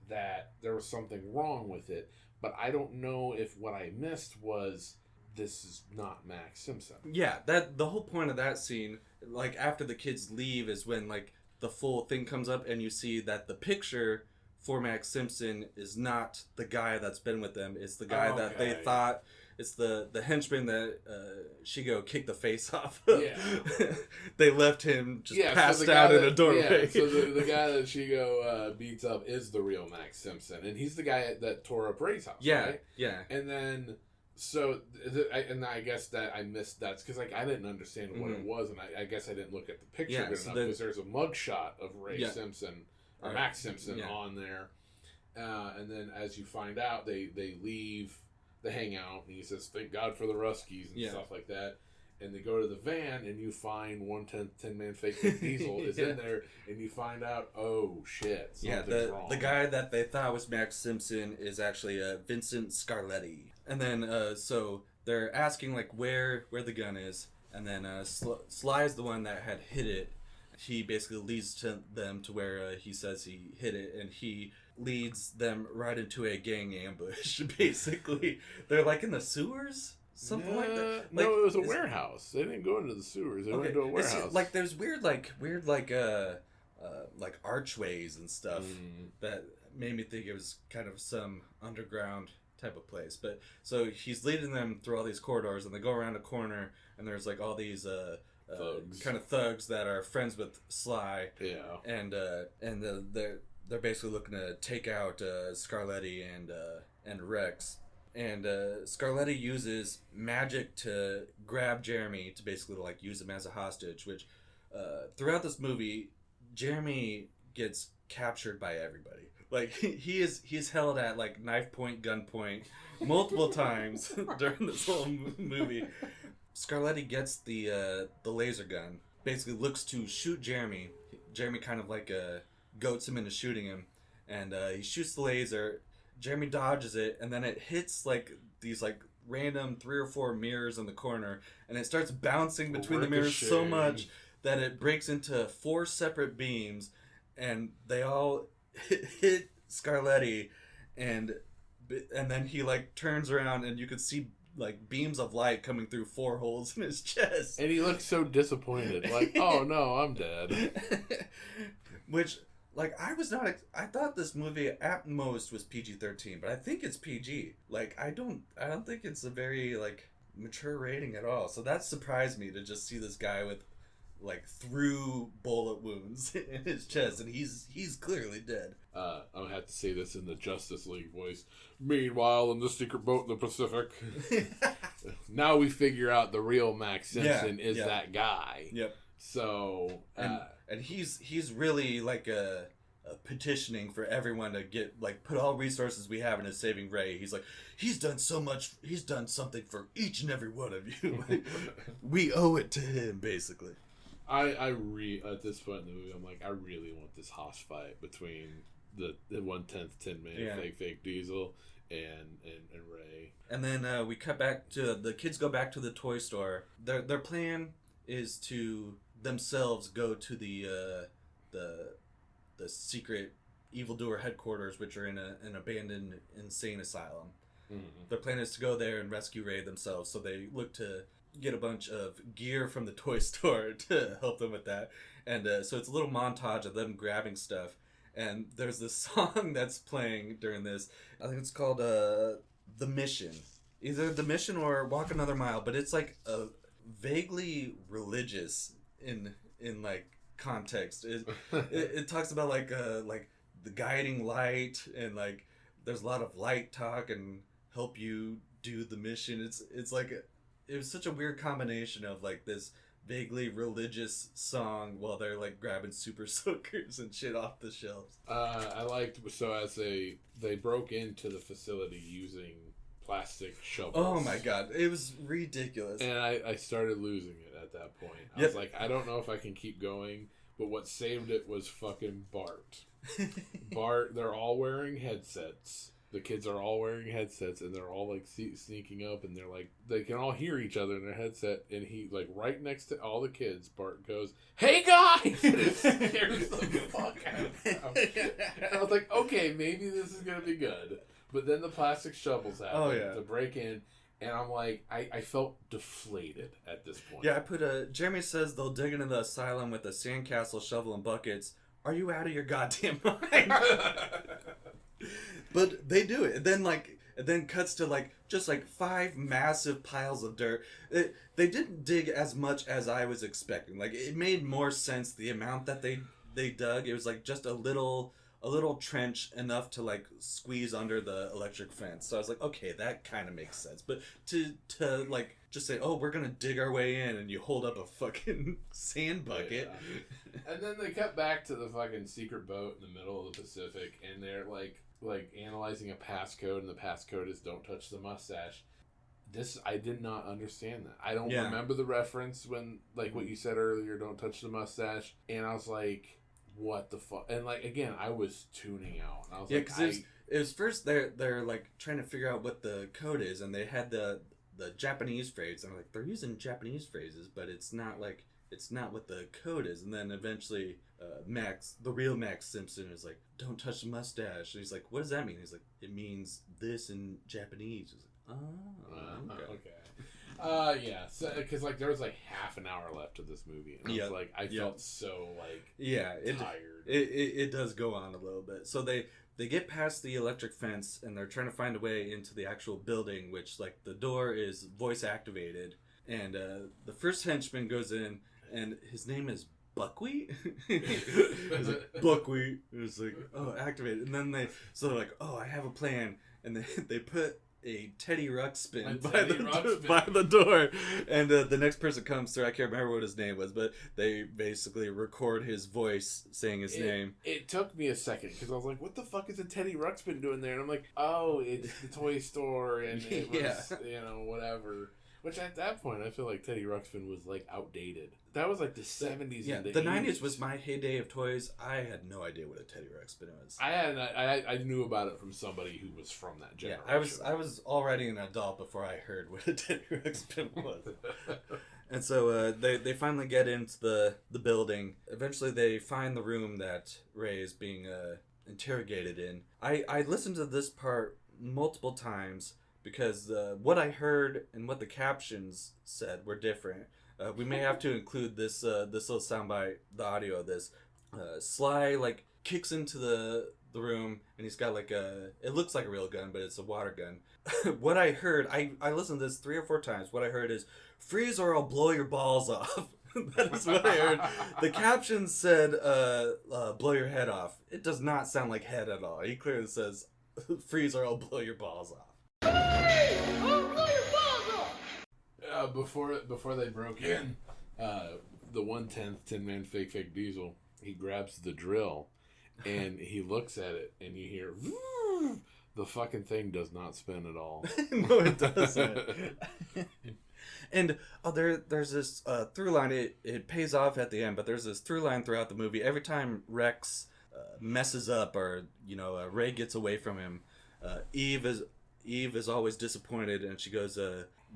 that there was something wrong with it, but I don't know if what I missed was this is not Max Simpson. Yeah, the whole point of that scene, like after the kids leave, is when like the full thing comes up and you see that the picture for Max Simpson is not the guy that's been with them. It's the guy that they thought. It's the henchman that Shigo kicked the face off. Yeah. They left him just passed out in a doorway. Yeah, so the guy that Shigo beats up is the real Max Simpson. And he's the guy that tore up Ray's house, right? Yeah. And then, I guess that I missed that because like I didn't understand what it was. And I guess I didn't look at the picture good enough because there's a mugshot of Ray Simpson, or Max Simpson on there. And then as you find out, they leave. they hang out, and he says, "Thank God for the Ruskies," and stuff like that. And they go to the van, and you find 1/10 10-man fake Diesel is in there, and you find out, oh shit, something's wrong. The guy that they thought was Max Simpson is actually Vincent Scarletti. And then so they're asking like where the gun is, and then Sly is the one that had hit it. He basically leads them to where he says he hit it, and he leads them right into a gang ambush. Basically, they're like in the sewers. Something like that. Like, no, it was a warehouse. They didn't go into the sewers. They went into a warehouse. Like there's weird archways and stuff that made me think it was kind of some underground type of place. But so he's leading them through all these corridors, and they go around a corner, and there's like all these thugs. Kind of thugs that are friends with Sly. Yeah. And they're basically looking to take out Scarletti and Rex. And Scarletti uses magic to grab Jeremy to basically like use him as a hostage, which throughout this movie, Jeremy gets captured by everybody. Like he's held at like knife point, gun point multiple times during this whole movie. Scarletti gets the laser gun, basically looks to shoot Jeremy. Jeremy kind of like goats him into shooting him, and he shoots the laser. Jeremy dodges it, and then it hits like these like random 3 or 4 mirrors in the corner, and it starts bouncing between the mirrors so much that it breaks into 4 separate beams, and they all hit Scarletti, and then he like turns around, and you could see like beams of light coming through 4 holes in his chest, and he looks so disappointed, like, "Oh no, I'm dead." Which. Like, I thought this movie at most was PG-13, but I think it's PG. Like, I don't think it's a very, like, mature rating at all. So that surprised me to just see this guy with, like, through bullet wounds in his chest, and he's clearly dead. I'm gonna have to say this in the Justice League voice. Meanwhile, in the secret boat in the Pacific. Now we figure out the real Max Simpson is that guy. Yep. So... And he's really like petitioning for everyone to get like put all resources we have into saving Ray. He's like, he's done so much. He's done something for each and every one of you. We owe it to him, basically. At this point in the movie, I'm like, I really want this hoss fight between the 1/10 10-man fake Diesel and Ray. And then we cut back to the kids go back to the toy store. Their plan is to themselves go to the secret evildoer headquarters, which are in an abandoned insane asylum. Mm-hmm. Their plan is to go there and rescue Ray themselves, so they look to get a bunch of gear from the toy store to help them with that. And so it's a little montage of them grabbing stuff, and there's this song that's playing during this. I think it's called The Mission, either The Mission or Walk Another Mile, but it's like a vaguely religious in like context. It talks about like the guiding light, and like there's a lot of light talk and help you do the mission. It's like it was such a weird combination of like this vaguely religious song while they're like grabbing super soakers and shit off the shelves. I liked as they broke into the facility using plastic shovels. Oh my god, it was ridiculous. And I started losing it at that point. I was like, I don't know if I can keep going, but what saved it was fucking Bart. Bart, they're all wearing headsets. The kids are all wearing headsets, and they're all like sneaking up, and they're like, they can all hear each other in their headset, and he like right next to all the kids, Bart goes, "Hey guys!" And it scares the fuck out of them. And I was like, okay, maybe this is gonna be good. But then the plastic shovels happen to break in, and I'm like, I felt deflated at this point. Yeah, I put Jeremy says they'll dig into the asylum with a sandcastle, shovel, and buckets. Are you out of your goddamn mind? But they do it. And then cuts to like just like 5 massive piles of dirt. They didn't dig as much as I was expecting. Like it made more sense the amount that they dug. It was like just a little trench enough to like squeeze under the electric fence. So I was like, okay, that kind of makes sense. But to like just say, oh, we're gonna dig our way in, and you hold up a fucking sand bucket. Yeah. And then they cut back to the fucking secret boat in the middle of the Pacific, and they're like like analyzing a passcode, and the passcode is "Don't touch the mustache." I did not understand that. I don't remember the reference when, like what you said earlier, "Don't touch the mustache," and I was like, "What the fuck?" And like again, I was tuning out. And I was like, because it was first they're like trying to figure out what the code is, and they had the Japanese phrase. And I'm like, they're using Japanese phrases, but it's not what the code is. And then eventually, the real Max Simpson is like, "Don't touch the mustache." And he's like, "What does that mean?" He's like, "It means this in Japanese." He's like, "Oh, okay. Yeah, so, because like there was like half an hour left of this movie, and I was like, I felt so like tired. It does go on a little bit. So they get past the electric fence, and they're trying to find a way into the actual building, which like the door is voice activated, and the first henchman goes in, and his name is Buckwheat. He's like, "Buckwheat." It's like, "Oh, activated." And then they're like, "Oh, I have a plan," and they put a Teddy Ruxpin by the door, and the next person comes through. I can't remember what his name was, but they basically record his voice saying his name. It took me a second because I was like, "What the fuck is a Teddy Ruxpin doing there?" And I'm like, "Oh, it's the toy store," and it was, whatever. Which at that point, I feel like Teddy Ruxpin was like outdated. That was like the 70s and the 80s. 90s was my heyday of toys. I had no idea what a Teddy Ruxpin was. I knew about it from somebody who was from that generation. Yeah, I was already an adult before I heard what a Teddy Ruxpin was. And so they finally get into the building. Eventually, they find the room that Ray is being interrogated in. I listened to this part multiple times, because what I heard and what the captions said were different. We may have to include this little soundbite, the audio of this. Sly like kicks into the room, and he's got like it looks like a real gun, but it's a water gun. What I heard, I listened to this 3 or 4 times. What I heard is, "Freeze or I'll blow your balls off." That is what I heard. The caption said, "blow your head off." It does not sound like head at all. He clearly says, "Freeze or I'll blow your balls off." Before they broke in, the 1/10 Tin-Man Fake Diesel, he grabs the drill, and he looks at it, and you hear, "Woo!" The fucking thing does not spin at all. No, it doesn't. And there's this through line. It pays off at the end, but there's this through line throughout the movie. Every time Rex messes up, or Ray gets away from him, Eve is always disappointed, and she goes,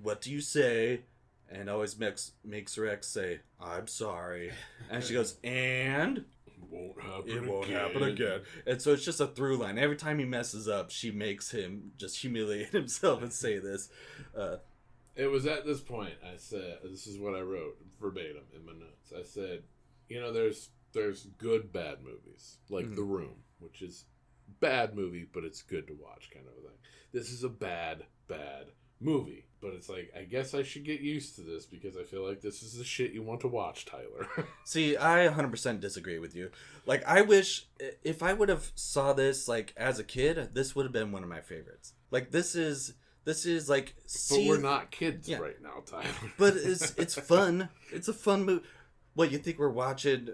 "What do you say?" And always makes Rex say, "I'm sorry." And she goes, "And it won't happen again." And so it's just a through line. Every time he messes up, she makes him just humiliate himself and say this. It was at this point I said, this is what I wrote verbatim in my notes. I said, there's good bad movies, like The Room, which is bad movie, but it's good to watch kind of a thing. This is a bad movie, but it's like, I guess I should get used to this, because I feel like this is the shit you want to watch, Tyler. See, I 100% disagree with you. Like, I wish if I would have saw this like as a kid, this would have been one of my favorites. Like, this is like, but we're not kids right now, Tyler. But it's fun. It's a fun movie. What, you think we're watching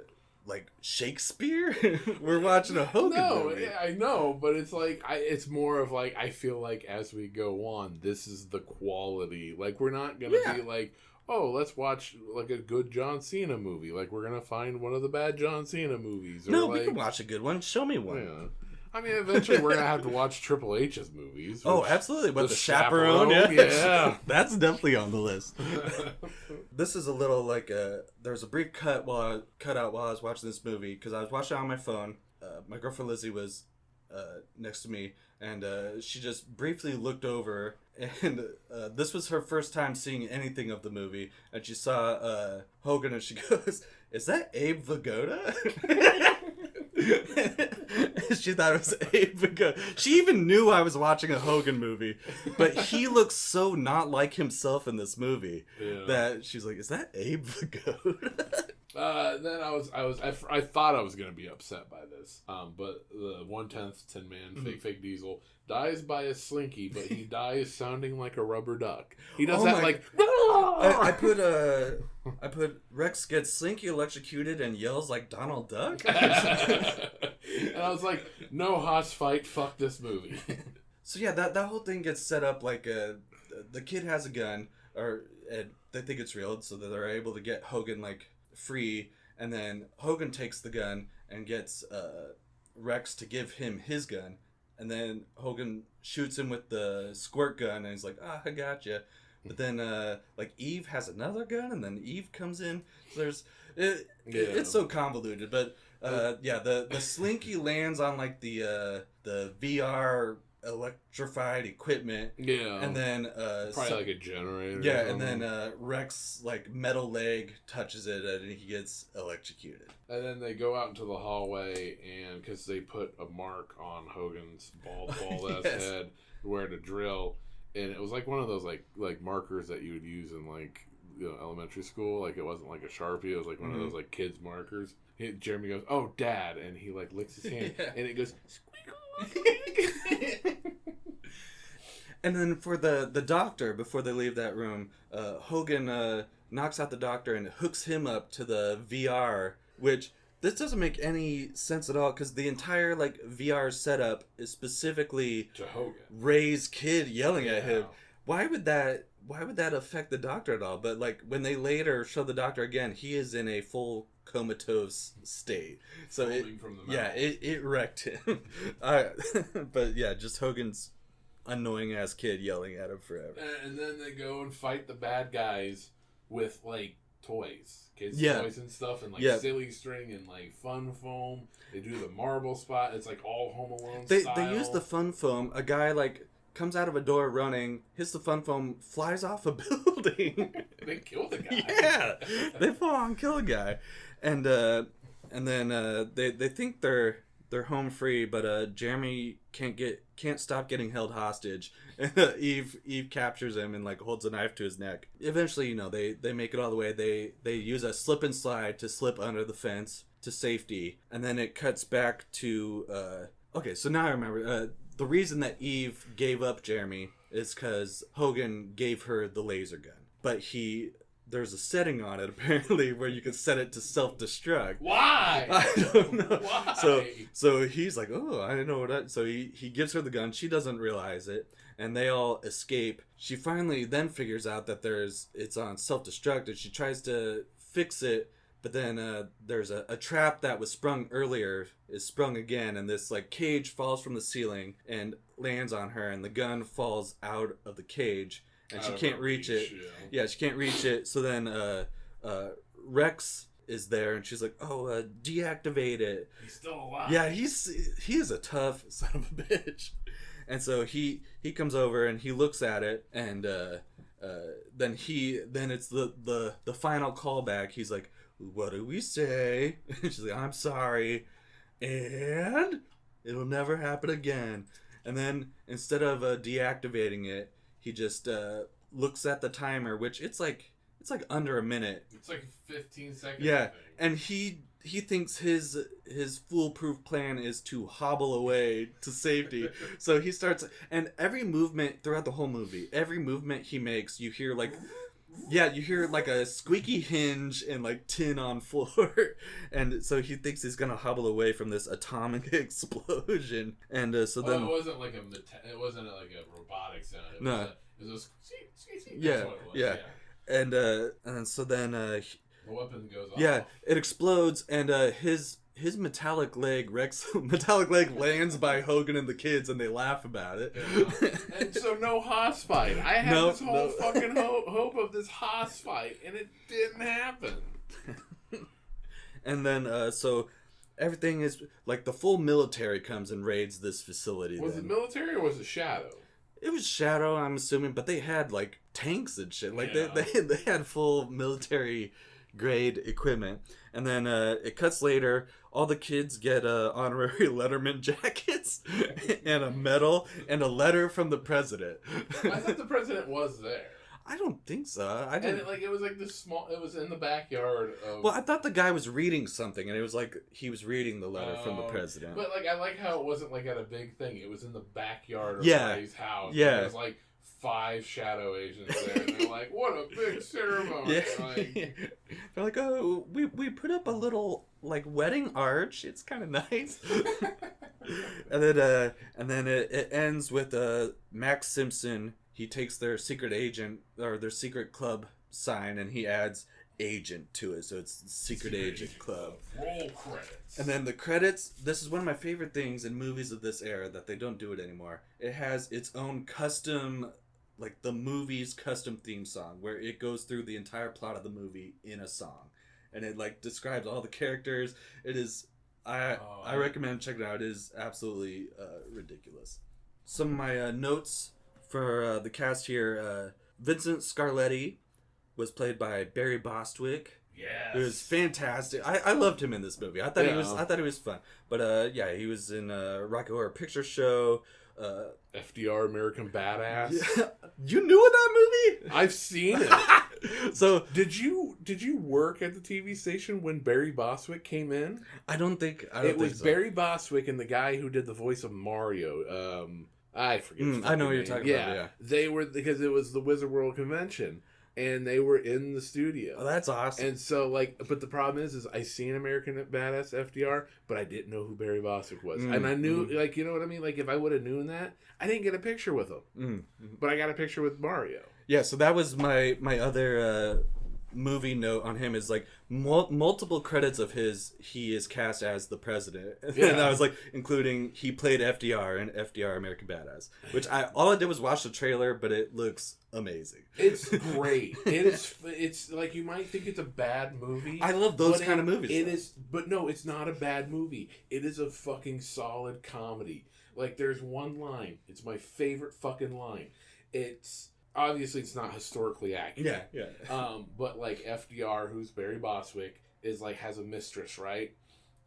like Shakespeare? We're watching a Hogan movie. No, I know, but it's like it's more of like, I feel like as we go on, this is the quality. Like, we're not gonna be like, oh, let's watch like a good John Cena movie. Like, we're gonna find one of the bad John Cena movies. Or no, like, we can watch a good one. Show me one. Yeah. I mean, eventually we're gonna have to watch Triple H's movies. Oh, absolutely! But the Chaperone, yeah, that's definitely on the list. This is a little like there's a brief cutout while I was watching this movie, because I was watching it on my phone. My girlfriend Lizzie was next to me, and she just briefly looked over, and this was her first time seeing anything of the movie, and she saw Hogan, and she goes, "Is that Abe Vigoda?" She thought it was Abe Vigoda. She even knew I was watching a Hogan movie, but he looks so not like himself in this movie that she's like, "Is that Abe Vigoda?" Then I thought I was gonna be upset by this, but the 1/10 Tin-Man Fake Diesel dies by a slinky, but he dies sounding like a rubber duck. He does that like. I put Rex gets slinky electrocuted and yells like Donald Duck. And I was like, no Haas fight, fuck this movie. So yeah, that whole thing gets set up like the kid has a gun, or they think it's real, so that they're able to get Hogan like free, and then Hogan takes the gun and gets Rex to give him his gun, and then Hogan shoots him with the squirt gun, and he's like, I gotcha. But then like Eve has another gun, and then Eve comes in. So there's it's so convoluted, but the slinky lands on like the VR electrified equipment, and then probably like a generator, and then Rex like metal leg touches it and he gets electrocuted. And then they go out into the hallway, and because they put a mark on Hogan's bald ass head where to drill, and it was like one of those like markers that you would use in like elementary school. Like it wasn't like a Sharpie, it was like one of those like kids markers. Jeremy goes, "Oh, Dad," and he like licks his hand, and it goes And then for the doctor, before they leave that room, Hogan knocks out the doctor and hooks him up to the VR, which this doesn't make any sense at all, because the entire like VR setup is specifically to Hogan. Ray's kid yelling at him. Why would that affect the doctor at all? But like when they later show the doctor again, he is in a full comatose state. So it wrecked him. But yeah, just Hogan's annoying ass kid yelling at him forever. And then they go and fight the bad guys with like toys, kids' toys and stuff, and like silly string and like fun foam. They do the marble spot. It's like all Home Alone style. They use the fun foam. A guy like comes out of a door running, hits the fun foam, flies off a building. They kill the guy. Yeah, they fall and kill a guy, and then they think they're home free, but Jeremy can't stop getting held hostage. Eve captures him and like holds a knife to his neck. Eventually, they make it all the way. They use a slip and slide to slip under the fence to safety, and then it cuts back to okay. So now I remember. The reason that Eve gave up Jeremy is because Hogan gave her the laser gun. But there's a setting on it, apparently, where you can set it to self-destruct. Why? I don't know. Why? So he's like, oh, I didn't know what that... So he gives her the gun. She doesn't realize it. And they all escape. She finally then figures out that it's on self-destruct, and she tries to fix it. But then there's a trap that was sprung earlier is sprung again, and this like cage falls from the ceiling and lands on her, and the gun falls out of the cage, and she can't reach it. Yeah, she can't reach it. So then Rex is there, and she's like, "Oh, deactivate it." He's still alive. Yeah, he is a tough son of a bitch. And so he comes over and he looks at it, and then it's the final callback. He's like, "What do we say?" She's like, "I'm sorry, and it'll never happen again." And then instead of deactivating it, he just looks at the timer, which it's like under a minute. It's like 15 seconds. Yeah, and he thinks his foolproof plan is to hobble away to safety. So he starts, and every movement throughout the whole movie, every movement he makes, you hear like. Yeah, you hear like a squeaky hinge and like tin on floor, and so he thinks he's gonna hobble away from this atomic explosion. And so then it wasn't like it wasn't like a robotic sound. It was yeah. And so then the weapon goes off. Yeah, it explodes, and his metallic leg, Rex metallic leg, lands by Hogan and the kids, and they laugh about it. Yeah. And so no Haas fight. I had this whole fucking hope of this Haas fight, and it didn't happen. And then so everything is like the full military comes and raids this facility. Was it military or was it Shadow? It was Shadow, I'm assuming, but they had like tanks and shit. Like they had full military grade equipment. And then it cuts later. All the kids get honorary Letterman jackets and a medal and a letter from the president. I thought the president was there. I don't think so. It was like this small. It was in the backyard of. Well, I thought the guy was reading something, and it was like he was reading the letter from the president. But like, I like how it wasn't like at a big thing. It was in the backyard of Ray's house. Yeah, it was like 5 shadow agents there, and they're like, "What a big ceremony!" Yeah. Like, They're like, "Oh, we put up a little like wedding arch. It's kind of nice." and then it ends with Max Simpson. He takes their secret agent or their secret club sign and he adds agent to it, so it's Secret Agent Club. Roll credits. And then the credits, this is one of my favorite things in movies of this era that they don't do it anymore. It has its own custom, like the movie's custom theme song, where it goes through the entire plot of the movie in a song. And it like describes all the characters. It is, I recommend checking it out. It is absolutely ridiculous. Some of my notes for the cast here, Vincent Scarletti was played by Barry Bostwick. Yes. It was fantastic. I loved him in this movie. I thought he was fun. But he was in Rocky Horror Picture Show. FDR American Badass. Yeah. You knew of that movie? I've seen it. So did you work at the TV station when Barry Bostwick came in? I don't think it was so. Barry Bostwick and the guy who did the voice of Mario. I forget. I know what you're talking about. Yeah, they were, because it was the Wizard World Convention. And they were in the studio. Oh, that's awesome. And so, like, but the problem is I seen American Badass FDR, but I didn't know who Barry Bostwick was. And I knew, like, you know what I mean? Like, if I would have known that, I didn't get a picture with him. But I got a picture with Mario. Yeah, so that was my other movie note on him is, like, multiple credits of his, he is cast as the president. And I was, like, including, he played FDR in FDR American Badass. Which all I did was watch the trailer, but it looks amazing. It's great. It's like, you might think it's a bad movie. I love those kind of movies. It is, but no, it's not a bad movie. It is a fucking solid comedy. Like, there's one line. It's my favorite fucking line. It's obviously it's not historically accurate. Yeah. But like FDR, who's Barry Bostwick, is like has a mistress, right?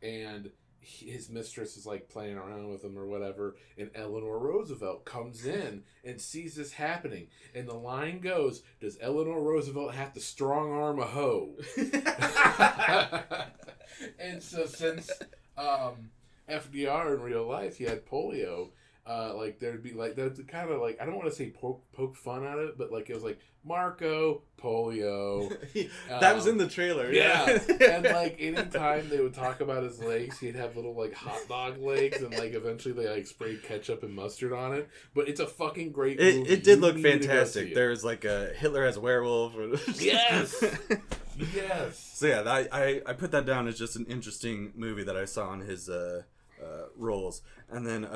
And his mistress is like playing around with him or whatever, and Eleanor Roosevelt comes in and sees this happening, and the line goes, "Does Eleanor Roosevelt have to strong arm a hoe?" And so since FDR in real life, he had polio. Like there'd be like that's kind of like, I don't want to say poke fun at it, but like it was like Marco polio. That was in the trailer. Yeah. And like anytime they would talk about his legs, he'd have little like hot dog legs, and like eventually they like sprayed ketchup and mustard on it. But it's a fucking great movie. It did look fantastic. There's like a Hitler as a werewolf. Yes. Yes. So yeah, I put that down as just an interesting movie that I saw in his roles. And then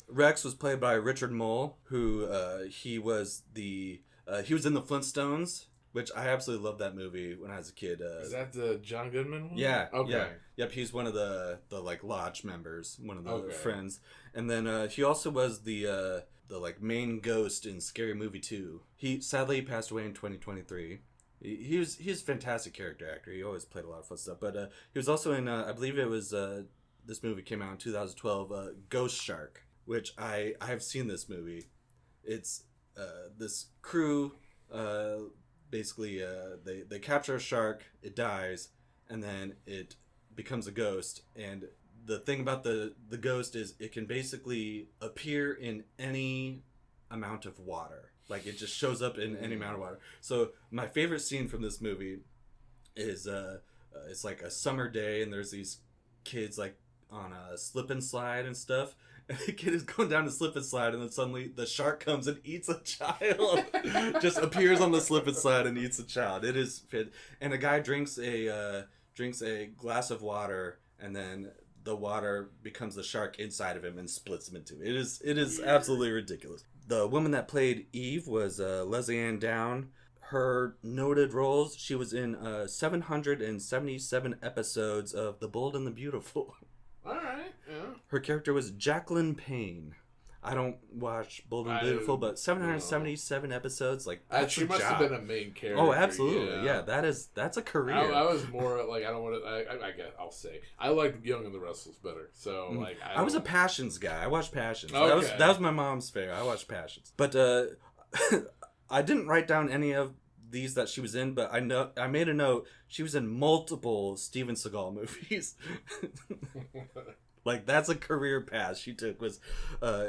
Rex was played by Richard Mole, who he was in the Flintstones, which I absolutely loved that movie when I was a kid. Is that the John Goodman one? Yeah. Okay. Yeah. Yep, he's one of the like lodge members, one of the friends. And then he also was the like main ghost in Scary Movie 2. He sadly passed away in 2023. He's a fantastic character actor. He always played a lot of fun stuff. But he was also in I believe it was this movie came out in 2012, Ghost Shark, which I have seen this movie. It's this crew, basically they capture a shark, it dies, and then it becomes a ghost. And the thing about the ghost is it can basically appear in any amount of water. Like, it just shows up in any amount of water. So my favorite scene from this movie is it's like a summer day, and there's these kids like on a slip and slide and stuff, and the kid is going down the slip and slide, and then suddenly the shark comes and eats a child. Just appears on the slip and slide and eats a child. It is fit. And a guy drinks a glass of water, and then the water becomes the shark inside of him and splits him in two. It is absolutely ridiculous. The woman that played Eve was Leslie Ann Down. Her noted roles, she was in 777 episodes of The Bold and the Beautiful. All right, yeah. Her character was Jacqueline Payne. I don't watch Bold and Beautiful, but 777 episodes, like, that's she must have been a main character. Oh, absolutely, yeah. That's a career. I was more like, I don't want to. I guess I'll say I liked Young and the Restless better. So like, I was a Passions guy. I watched Passions. Okay. That was my mom's favorite. I watched Passions, but I didn't write down any of these that she was in, but I made a note. She was in multiple Steven Seagal movies. Like, that's a career path she took, was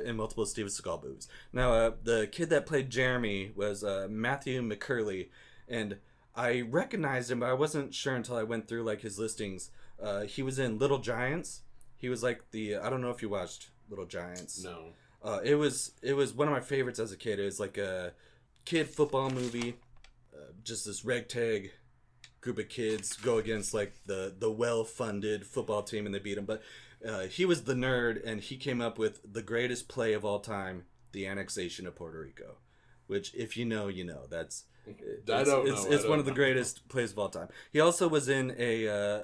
in multiple Steven Seagal movies. Now, the kid that played Jeremy was Matthew McCurley, and I recognized him, but I wasn't sure until I went through, like, his listings. He was in Little Giants. He was like I don't know if you watched Little Giants. No. It was one of my favorites as a kid. It was like a kid football movie. Just this ragtag group of kids go against like the well-funded football team, and they beat them. But he was the nerd, and he came up with the greatest play of all time, the annexation of Puerto Rico. Which, if you know, you know. It's one of the greatest plays of all time. He also was in a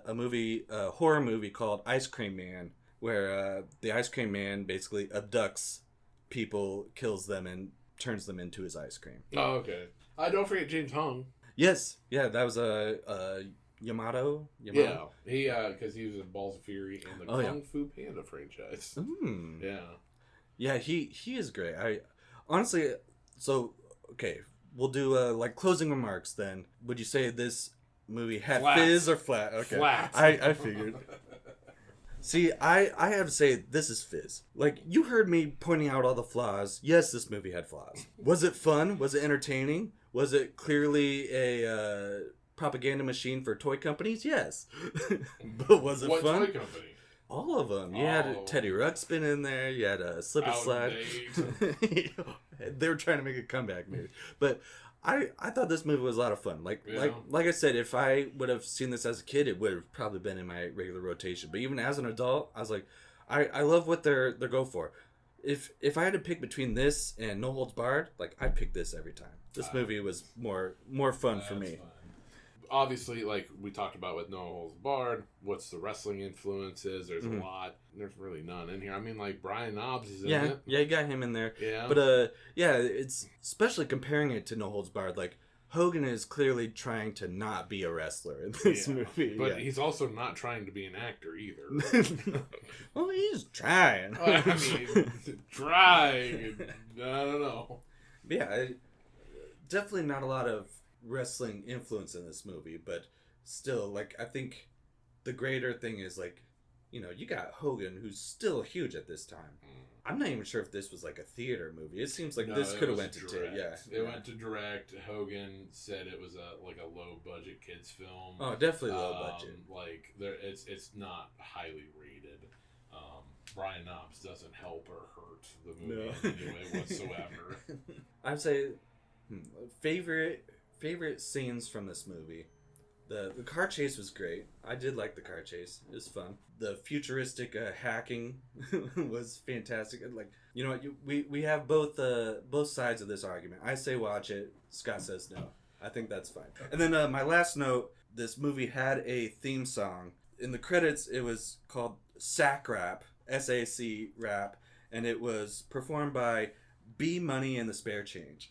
horror movie called Ice Cream Man, where the Ice Cream Man basically abducts people, kills them, and turns them into his ice cream. Oh, okay. Don't forget James Hong. Yes, yeah, that was Yamato. Yeah, because he was in Balls of Fury and the Kung Fu Panda franchise. Yeah, he is great. I honestly, okay, we'll do like closing remarks then. Would you say this movie had fizz or flat? Okay, flat. I figured. See, I have to say, this is fizz. Like, you heard me pointing out all the flaws. Yes, this movie had flaws. Was it fun? Was it entertaining? Was it clearly a propaganda machine for toy companies? Yes. But was it fun? What toy company? All of them. You had Teddy Ruxpin in there. You had a Slip and Slide. They were trying to make a comeback, maybe. But I thought this movie was a lot of fun. Like I said, if I would have seen this as a kid, it would have probably been in my regular rotation. But even as an adult, I was like, I love what they're go for. If I had to pick between this and No Holds Barred, like, I'd pick this every time. This movie was more fun for me. Fun. Obviously, like we talked about with No Holds Barred, what's the wrestling influences? There's a lot. There's really none in here. I mean, like, Brian Knobbs is in it. Yeah, you got him in there. Yeah. But, it's especially comparing it to No Holds Barred. Like, Hogan is clearly trying to not be a wrestler in this movie. But he's also not trying to be an actor either. Well, he's trying. I mean, trying. I don't know. But yeah, definitely not a lot of wrestling influence in this movie, but still, like, I think the greater thing is, like, you know, you got Hogan, who's still huge at this time. I'm not even sure if this was like a theater movie. It seems like this could have went to It went to direct. Hogan said it was a low budget kids film. Oh, definitely low budget. Like, it's not highly rated. Brian Knobbs doesn't help or hurt the movie in any way whatsoever. I'd say favorite scenes from this movie. The car chase was great. I did like the car chase. It was fun. The futuristic hacking was fantastic. Like, you know what? We have both sides of this argument. I say watch it. Scott says no. I think that's fine. And then my last note: this movie had a theme song. In the credits, it was called SAC Rap, SAC Rap, and it was performed by B Money and the Spare Change.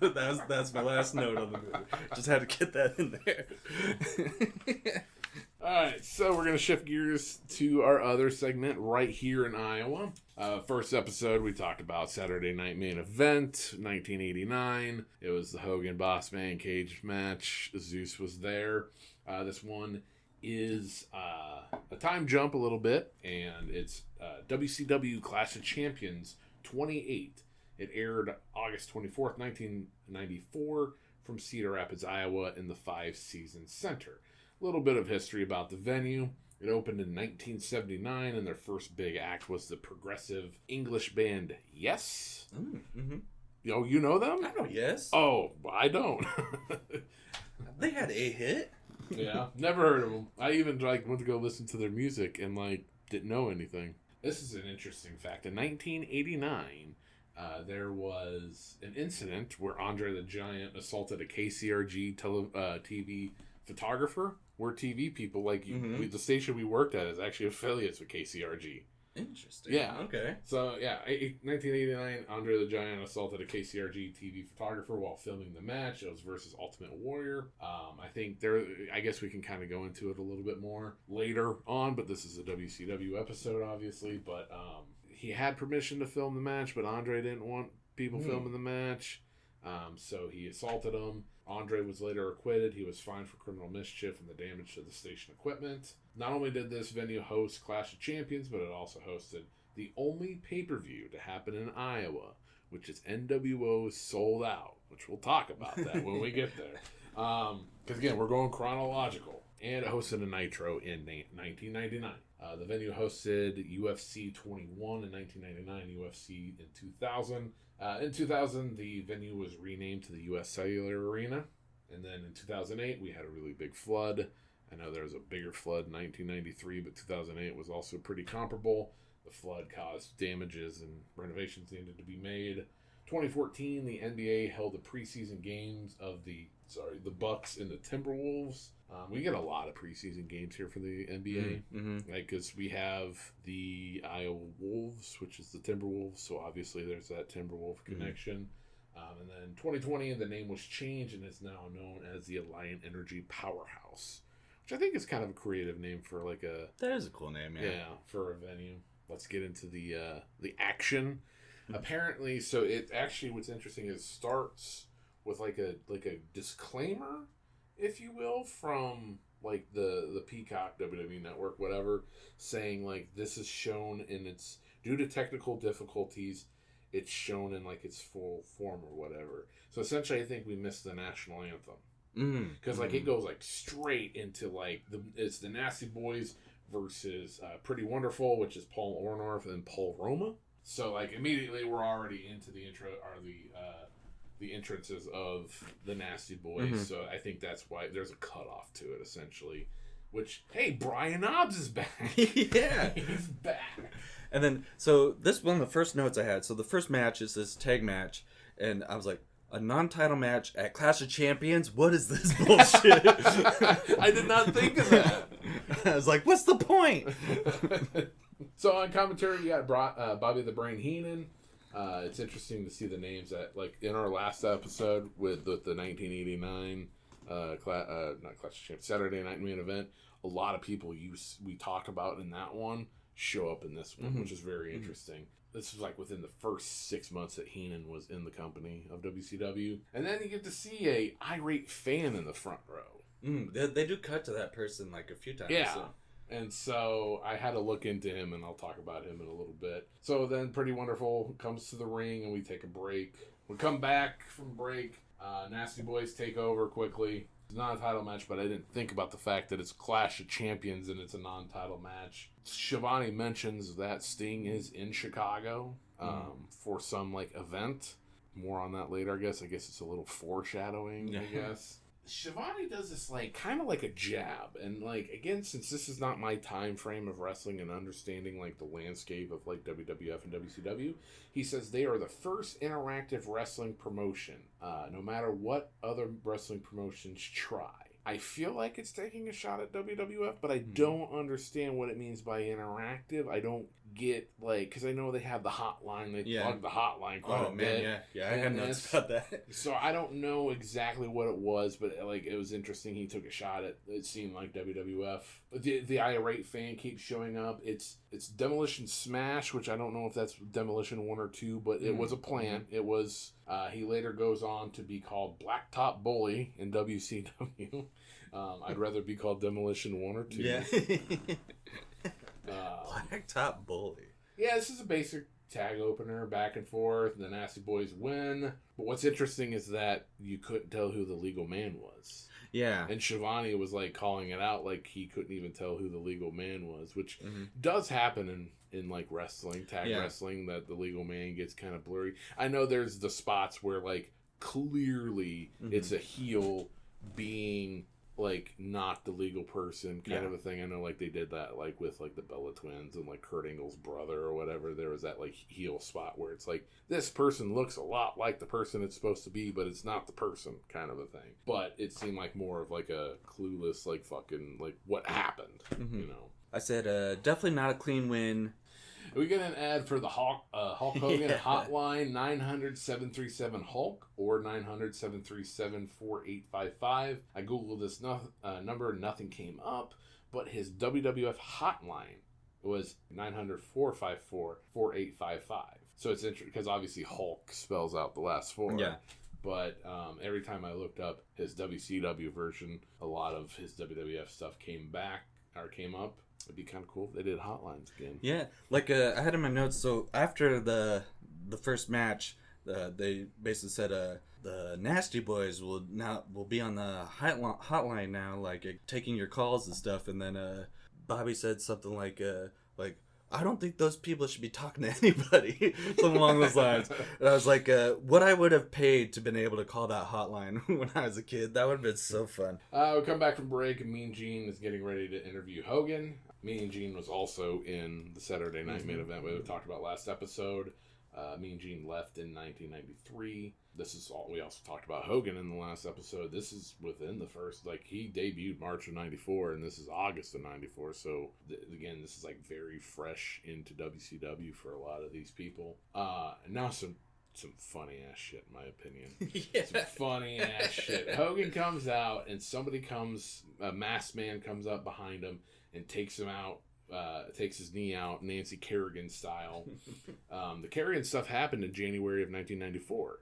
That's my last note on the movie. Just had to get that in there. Alright, so we're going to shift gears to our other segment right here in Iowa. First episode, we talked about Saturday Night Main Event, 1989. It was the Hogan Boss Man cage match. Zeus was there. This one is a time jump a little bit, and it's WCW Clash of Champions 28. It aired August 24th, 1994 from Cedar Rapids, Iowa in the 5-Season Center. A little bit of history about the venue. It opened in 1979, and their first big act was the progressive English band Yes. Mm-hmm. Oh, you know them? I know Yes. Oh, I don't. They had a hit. Yeah, never heard of them. I even went to go listen to their music and didn't know anything. This is an interesting fact. In 1989, there was an incident where Andre the Giant assaulted a KCRG TV photographer. We're TV people. The station we worked at is actually affiliates with KCRG. Interesting. Yeah. Okay. So, 1989, Andre the Giant assaulted a KCRG TV photographer while filming the match. It was versus Ultimate Warrior. I guess we can kind of go into it a little bit more later on, but this is a WCW episode, obviously. But he had permission to film the match, but Andre didn't want people filming the match. So he assaulted him. Andre was later acquitted. He was fined for criminal mischief and the damage to the station equipment. Not only did this venue host Clash of Champions, but it also hosted the only pay-per-view to happen in Iowa, which is NWO's Sold Out, which we'll talk about that when we get there. Because, again, we're going chronological. And it hosted a Nitro in 1999. The venue hosted UFC 21 in 1999, UFC in 2000. In 2000, the venue was renamed to the U.S. Cellular Arena. And then in 2008, we had a really big flood. I know there was a bigger flood in 1993, but 2008 was also pretty comparable. The flood caused damages and renovations needed to be made. 2014, the NBA held the preseason games of the Bucks and the Timberwolves. We get a lot of preseason games here for the NBA, like because we have the Iowa Wolves, which is the Timberwolves, so obviously there's that Timberwolf connection. And then 2020, the name was changed and is now known as the Alliant Energy Powerhouse, which I think is kind of a creative name for like a. That is a cool name, yeah. Yeah, for a venue. Let's get into the action. Apparently, so it actually what's interesting is it starts with like a disclaimer, if you will, from like the Peacock WWE Network, whatever, saying like this is shown in its due to technical difficulties, it's shown in like its full form or whatever. So essentially, I think we missed the national anthem because like it goes like straight into like it's the Nasty Boys versus Pretty Wonderful, which is Paul Orndorff and Paul Roma. So like immediately we're already into the intro or the entrances of the Nasty Boys. So I think that's why there's a cutoff to it essentially. Which hey, Brian Knobbs is back. Yeah, he's back. And then so this one of the first notes I had. So the first match is this tag match, and I was like, a non-title match at Clash of Champions? What is this bullshit? I did not think of that. I was like, what's the point? So on commentary, you got Bobby the Brain Heenan. It's interesting to see the names that, like, in our last episode with the 1989 not Clash of Champions, Saturday Night Main Event, a lot of people we talk about in that one show up in this one, which is very interesting. This was like within the first 6 months that Heenan was in the company of WCW. And then you get to see a irate fan in the front row. They do cut to that person like a few times. Yeah. So. And so I had to look into him, and I'll talk about him in a little bit. So then Pretty Wonderful comes to the ring, and we take a break. We come back from break. Nasty Boys take over quickly. It's not a title match, but I didn't think about the fact that it's Clash of Champions and it's a non-title match. Shivani mentions that Sting is in Chicago for some like event. More on that later, I guess. I guess it's a little foreshadowing, I guess. Shivani does this like kind of like a jab, and like again, since this is not my time frame of wrestling and understanding like the landscape of like WWF and WCW, he says they are the first interactive wrestling promotion. No matter what other wrestling promotions try. I feel like it's taking a shot at WWF, but I don't understand what it means by interactive. I don't get, like, because I know they have the hotline. They plug the hotline quite a bit. Yeah, I had notes about that. So I don't know exactly what it was, but, like, it was interesting. He took a shot at it seemed like WWF. The irate fan keeps showing up. It's Demolition Smash, which I don't know if that's Demolition 1 or 2, but it was a plant. It was, he later goes on to be called Blacktop Bully in WCW. I'd rather be called Demolition 1 or 2. Yeah. Blacktop Bully. Yeah, this is a basic tag opener, back and forth, and the Nasty Boys win. But what's interesting is that you couldn't tell who the legal man was. Yeah. And Shivani was like calling it out like he couldn't even tell who the legal man was, which does happen in like wrestling, tag wrestling, that the legal man gets kind of blurry. I know there's the spots where like clearly it's a heel being like not the legal person kind of a thing. I know like they did that like with like the Bella Twins and like Kurt Angle's brother or whatever. There was that like heel spot where it's like this person looks a lot like the person it's supposed to be, but it's not the person kind of a thing. But it seemed like more of like a clueless like fucking like what happened, you know. I said definitely not a clean win. We get an ad for the Hulk Hogan hotline, 900-737-HULK or 900-737-4855. I Googled this number, nothing came up, but his WWF hotline was 900-454-4855. So it's interesting because obviously Hulk spells out the last four. Yeah. But every time I looked up his WCW version, a lot of his WWF stuff came up. It'd be kind of cool if they did hotlines again. Yeah, like I had in my notes. So after the first match, they basically said the Nasty Boys will be on the hotline now, like taking your calls and stuff. And then Bobby said something like I don't think those people should be talking to anybody, something along those lines. And I was like, what I would have paid to been able to call that hotline when I was a kid, that would have been so fun. We come back from break, and Mean Gene is getting ready to interview Hogan. Mean Gene was also in the Saturday Night Main Event we talked about last episode. Mean Gene left in 1993. This is all. We also talked about Hogan in the last episode. This is within the first, he debuted March of 94, and this is August of 94. So, again, this is, very fresh into WCW for a lot of these people. And now some funny-ass shit, in my opinion. Yeah. Some funny-ass shit. Hogan comes out, and a masked man comes up behind him and takes him out. Takes his knee out, Nancy Kerrigan style. The Kerrigan stuff happened in January of 1994.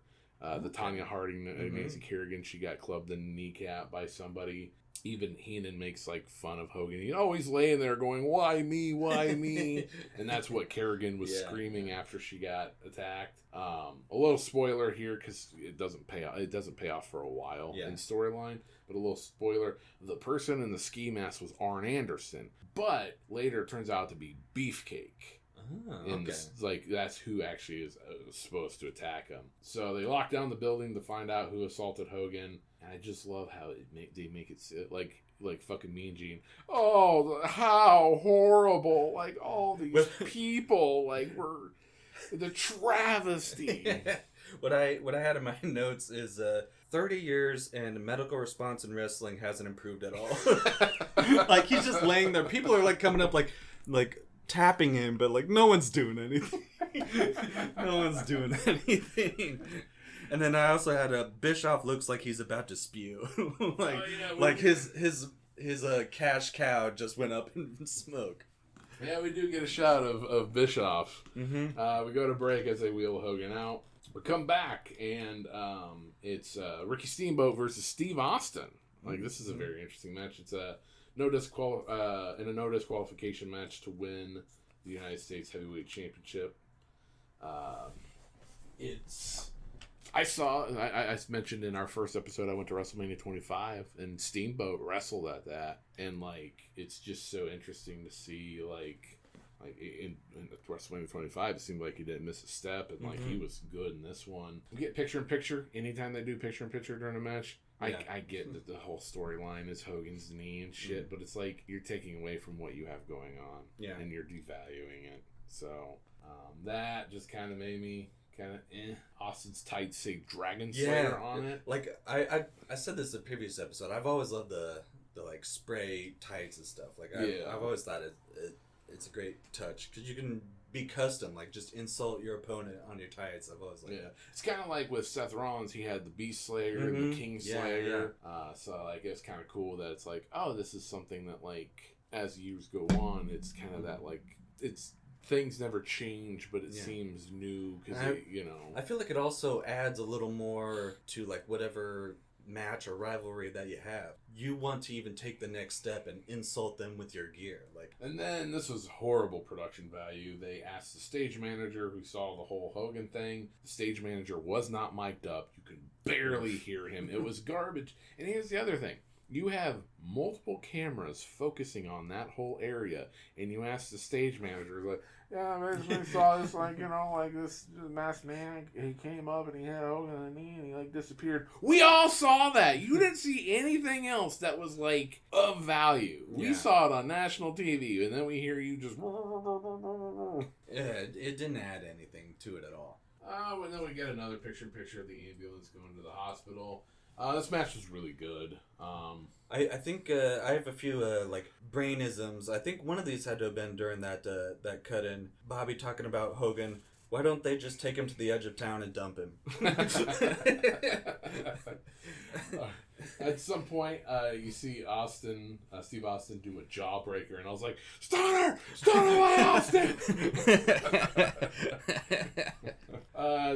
The Tanya Harding, Nancy Kerrigan, she got clubbed in the kneecap by somebody. Even Heenan makes fun of Hogan. He's laying there going, "Why me? Why me?" And that's what Kerrigan was screaming after she got attacked. A little spoiler here because it doesn't pay off. It doesn't pay off for a while in storyline. But a little spoiler: the person in the ski mask was Arn Anderson, but later it turns out to be Beefcake. That's who actually is supposed to attack him. So they lock down the building to find out who assaulted Hogan. And I just love how they make it like fucking Mean Gene. Oh, how horrible! All these people were the travesty. What I had in my notes is 30 years and medical response in wrestling hasn't improved at all. He's just laying there. People are coming up like tapping him, but no one's doing anything. No one's doing anything. And then I also had Bischoff looks like he's about to spew. His cash cow just went up in smoke. Yeah, we do get a shot of Bischoff. Mm-hmm. We go to break as they wheel Hogan out. We come back, and it's Ricky Steamboat versus Steve Austin. This is a very interesting match. It's a no disqualification match to win the United States Heavyweight Championship. I mentioned in our first episode I went to WrestleMania 25 and Steamboat wrestled at that, and it's just so interesting to see in WrestleMania 25 it seemed like he didn't miss a step, and he was good in this one. We get picture in picture anytime they do picture in picture during a match. I get that the whole storyline is Hogan's knee and shit, but it's you're taking away from what you have going on, and you're devaluing it. So that just kind of made me kind of Austin's tights say Dragon Slayer on it. I said this in the previous episode. I've always loved the spray tights and stuff. I've always thought it's a great touch because you can be custom, just insult your opponent on your tights. I've always liked that. It's kind of with Seth Rollins. He had the Beast Slayer and the King Slayer. So it's kind of cool that it's this is something that as years go on, it's kind of that it's things never change, but it seems new because I feel like it also adds a little more to whatever match or rivalry that you have. You want to even take the next step and insult them with your gear. And then this was horrible production value. They asked the stage manager who saw the whole Hogan thing. The stage manager was not mic'd up. You could barely hear him. It was garbage. And here's the other thing. You have multiple cameras focusing on that whole area, and you ask the stage manager, I basically saw this, this masked man, he came up and he had Hogan on the knee and he, disappeared. We all saw that. You didn't see anything else that was, of value. We saw it on national TV, and then we hear you just... Yeah, it didn't add anything to it at all. And then we get another picture-in-picture of the ambulance going to the hospital. This match was really good. I think I have a few brainisms. I think one of these had to have been during that cut-in. Bobby talking about Hogan. Why don't they just take him to the edge of town and dump him? At some point, you see Steve Austin do a jawbreaker, and I was like, Stoner by Austin!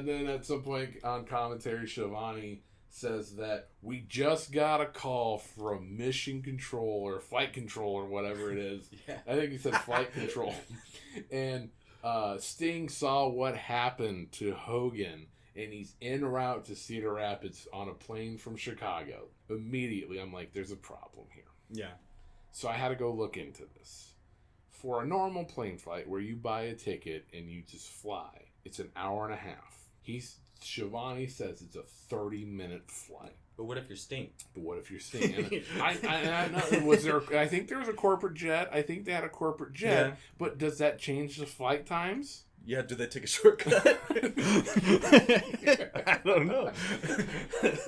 Then at some point on commentary, Schiavone says that we just got a call from mission control or flight control or whatever it is. Yeah. I think he said flight control. And Sting saw what happened to Hogan, and he's en route to Cedar Rapids on a plane from Chicago. Immediately, I'm like, there's a problem here. Yeah. So I had to go look into this. For a normal plane flight where you buy a ticket and you just fly, it's an hour and a half. Schiavone says it's a 30-minute flight. But what if you're Sting? But what if you're Sting? And I know, I think there was a corporate jet. I think they had a corporate jet. Yeah. But does that change the flight times? Yeah, do they take a shortcut? I don't know.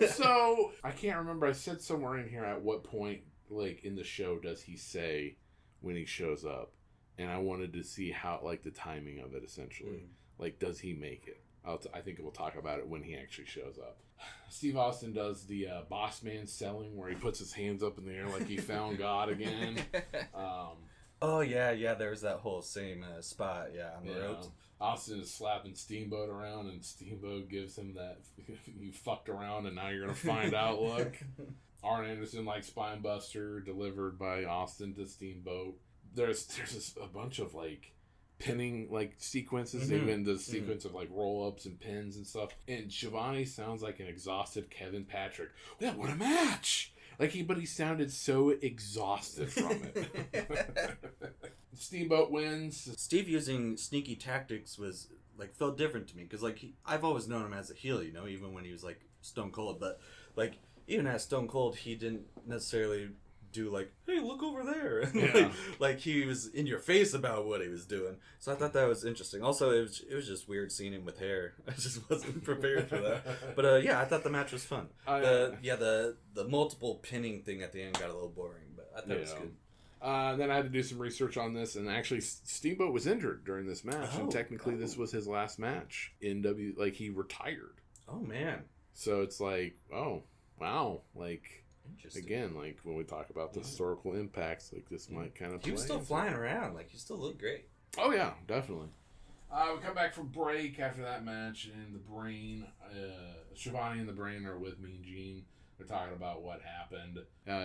So, I can't remember. I said somewhere in here at what point, like, in the show does he say when he shows up? And I wanted to see how, like, the timing of it, essentially. Like, does he make it? I think we'll talk about it when he actually shows up. Steve Austin does the boss man selling where he puts his hands up in the air like he found God again. Oh, yeah, there's that whole same spot, on the ropes. Austin is slapping Steamboat around, and Steamboat gives him that you fucked around and now you're going to find out look. Arn Anderson like Spinebuster delivered by Austin to Steamboat. There's a bunch of like pinning like sequences, even the sequence of like roll-ups and pins and stuff. And Schiavone sounds like an exhausted Kevin Patrick. Yeah, what a match! Like but he sounded so exhausted from it. Steamboat wins. Steve using sneaky tactics was like felt different to me because like I've always known him as a heel, you know, even when he was like Stone Cold. But like even as Stone Cold, he didn't necessarily do like, hey, look over there. Yeah. like he was in your face about what he was doing. So I thought that was interesting. Also, it was just weird seeing him with hair. I just wasn't prepared for that. But I thought the match was fun. The multiple pinning thing at the end got a little boring, but I thought it was good. Then I had to do some research on this, and actually Steamboat was injured during this match, and technically this was his last match in he retired. Oh man. So it's like, oh wow, like. Again, like when we talk about the historical impacts, like this might kind of. He was still flying around, like he still looked great. Oh yeah, definitely. We come back from break after that match, and the Brain, Schiavone and the Brain are with Mean Gene. They're talking about what happened.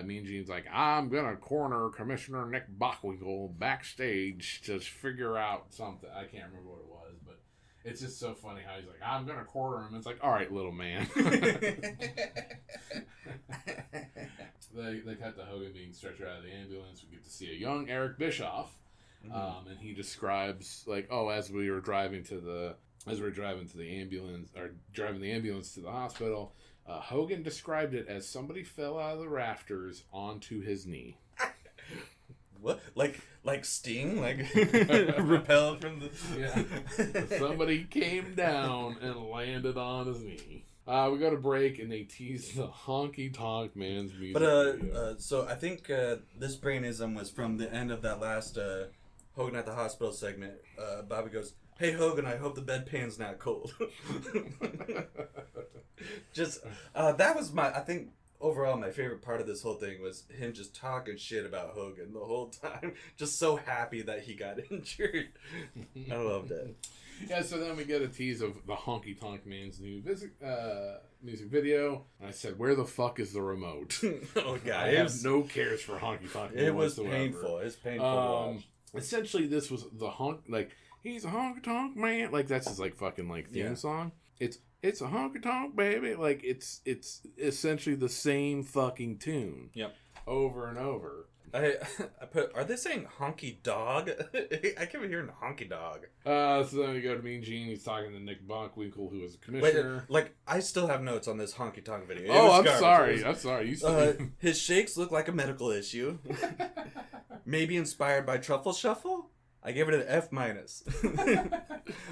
Mean Gene's like, I'm gonna corner Commissioner Nick Bockwinkel backstage to figure out something. I can't remember what it was, but it's just so funny how he's like, I'm gonna corner him. It's like, all right, little man. They cut to Hogan being stretched out of the ambulance. We get to see a young Eric Bischoff, and he describes like, as we were driving to the ambulance or driving the ambulance to the hospital, Hogan described it as somebody fell out of the rafters onto his knee. What? Like Sting? Like repelled from the... Yeah. Somebody came down and landed on his knee. We go to break, and they tease the Honky Tonk Man's music video. So I think this brainism was from the end of that last Hogan at the Hospital segment. Bobby goes, hey, Hogan, I hope the bedpan's not cold. Just, that was I think, overall, my favorite part of this whole thing was him just talking shit about Hogan the whole time. Just so happy that he got injured. I loved it. Yeah, so then we get a tease of the Honky Tonk Man's new music video. And I said, where the fuck is the remote? Oh, God. I have no cares for Honky Tonk Man. It was painful. It's painful to watch. Essentially, this was the he's a honky tonk man. Like, that's his, like, fucking, like, theme song. It's a honky tonk, baby. Like, it's essentially the same fucking tune. Yep. Over and over. Are they saying honky dog? I kept hearing honky dog. So then we go to Mean Gene. He's talking to Nick Bockwinkel, who is a commissioner. Wait, like, I still have notes on this honky tonk video. I'm sorry. I'm sorry. His shakes look like a medical issue. Maybe inspired by Truffle Shuffle? I gave it an F-.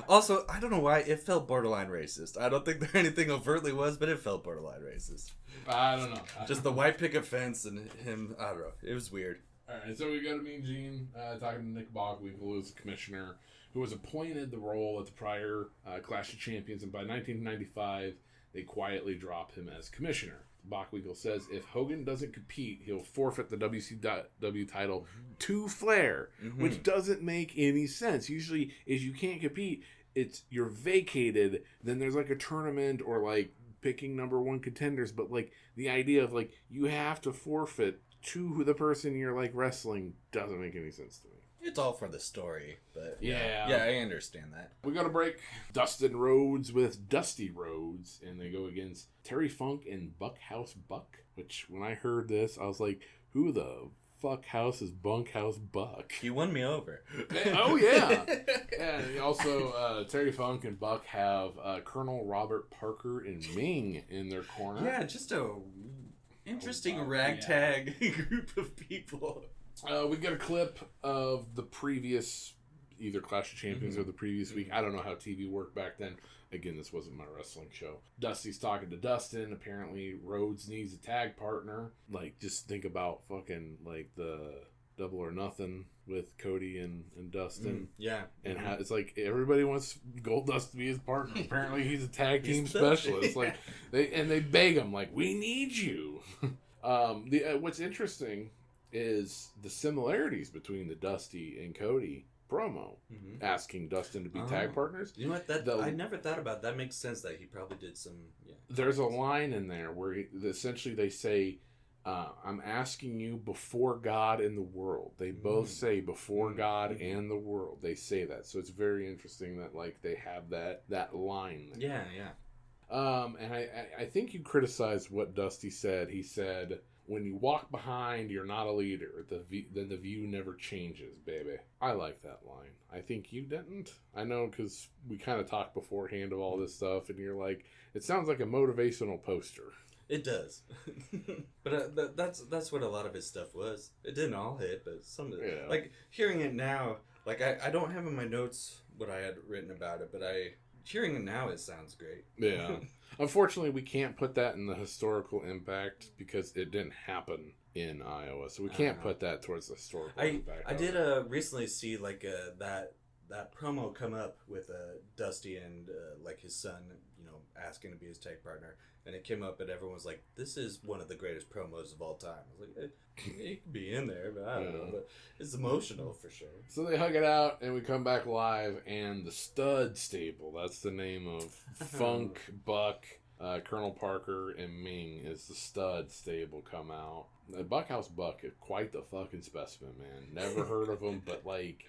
Also, I don't know why, it felt borderline racist. I don't think there anything overtly was, but it felt borderline racist. I don't know. Just the white picket fence and him, I don't know. It was weird. Alright, so we go to Mean Gene, talking to Nick Bockwinkel, who's a commissioner, who was appointed the role at the prior Clash of Champions, and by 1995, they quietly drop him as commissioner. Bockwinkel says if Hogan doesn't compete, he'll forfeit the WCW title to Flair, which doesn't make any sense. Usually, if you can't compete, you're vacated, then there's like a tournament or like picking number one contenders, but like the idea of like you have to forfeit to the person you're like wrestling doesn't make any sense to me. It's all for the story, but Yeah. yeah, I understand that. We got to break Dustin Rhodes with Dusty Rhodes, and they go against Terry Funk and Bunkhouse Buck, which when I heard this, I was like, who the fuck house is Bunkhouse Buck? He won me over. Oh, yeah. And also, Terry Funk and Buck have Colonel Robert Parker and Ming in their corner. Yeah, just a interesting ragtag group of people. We get a clip of the previous, either Clash of Champions or the previous week. I don't know how TV worked back then. Again, this wasn't my wrestling show. Dusty's talking to Dustin. Apparently, Rhodes needs a tag partner. Like, just think about fucking, like, the Double or Nothing with Cody and Dustin. Yeah. And how it's like, everybody wants Goldust to be his partner. Apparently, he's a tag team specialist. Like, they beg him, like, we need you. What's interesting is the similarities between the Dusty and Cody promo, asking Dustin to be tag partners. You know what? I never thought about that. Makes sense that he probably did some. Yeah. There's a line in there where essentially they say, I'm asking you before God and the world. They both say before God and the world. They say that. So it's very interesting that like they have that line there. Yeah. And I think you criticized what Dusty said. He said, when you walk behind, you're not a leader. Then the view never changes, baby. I like that line. I think you didn't. I know because we kind of talked beforehand of all this stuff, and you're like, it sounds like a motivational poster. It does. But that's what a lot of his stuff was. It didn't all hit, but some of it. Yeah. Like, hearing it now, like, I don't have in my notes what I had written about it, but hearing it now, it sounds great. Yeah. Unfortunately, we can't put that in the historical impact because it didn't happen in Iowa, so we can't put that towards the historical impact. I did recently see like that promo come up with Dusty and like his son, you know, asking to be his tag partner, and it came up, and everyone was like, "This is one of the greatest promos of all time." I was like, it could be in there, but I don't know. But it's emotional for sure. So they hug it out, and we come back live, and the Stud Stable, that's the name of Funk, Buck, Colonel Parker, and Ming, is the Stud Stable come out. Bunkhouse Buck is quite the fucking specimen, man. Never heard of him, but like,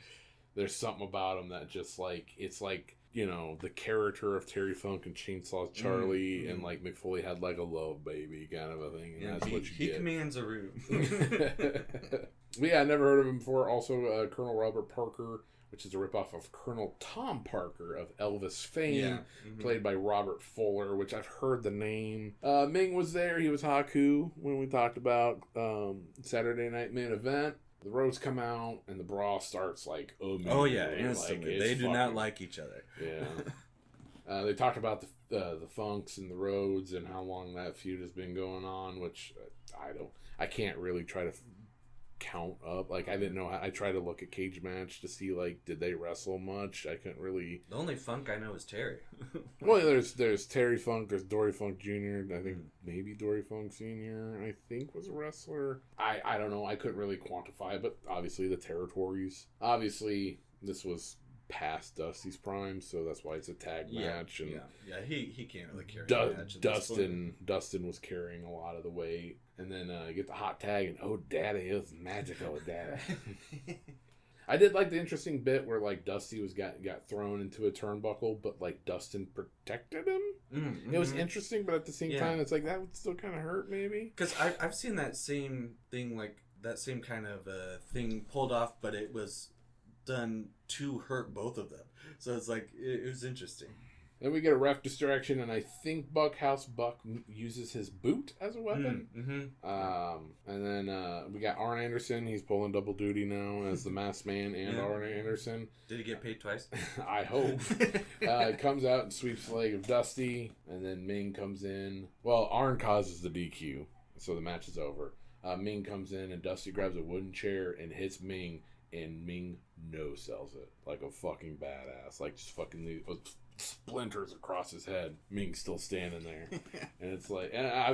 there's something about him that just like, it's like, you know, the character of Terry Funk and Chainsaw Charlie, and like McFoley had like a love baby kind of a thing, and that's what you get. He commands a room. Yeah, I never heard of him before. Also, Colonel Robert Parker, which is a ripoff of Colonel Tom Parker of Elvis fame, played by Robert Fuller, which I've heard the name. Ming was there. He was Haku when we talked about Saturday Night Main Event. The Rhodes come out, and the brawl starts like, oh yeah, instantly. They do not like each other. Yeah. They talked about the Funks and the Rhodes and how long that feud has been going on, which I can't really try to count up. Like, I didn't know how. I tried to look at Cage Match to see, like, did they wrestle much? I couldn't really. The only Funk I know is Terry. Well, there's Terry Funk, there's Dory Funk Jr., I think maybe Dory Funk Sr., I think was a wrestler. I don't know, I couldn't really quantify, but obviously the territories. Obviously, this was past Dusty's prime, so that's why it's a tag match. And he can't really carry a match. Dustin was carrying a lot of the weight, and then you get the hot tag, and oh, daddy, it was magical, daddy. I did like the interesting bit where like Dusty got thrown into a turnbuckle, but like Dustin protected him. It was interesting, but at the same time, it's like that would still kind of hurt, maybe. Because I've seen that same thing, like that same kind of thing pulled off, but it was done to hurt both of them. So it's like it was interesting. Then we get a ref distraction, and I think Bunkhouse Buck uses his boot as a weapon. And then we got Arn Anderson. He's pulling double duty now as the Masked Man and Arn Anderson. Did he get paid twice? I hope. Comes out and sweeps the leg of Dusty, and then Ming comes in. Well, Arn causes the DQ, so the match is over. Ming comes in, and Dusty grabs a wooden chair and hits Ming, and Ming no-sells it like a fucking badass. Like, just fucking splinters across his head. Ming's still standing there. And it's like, and I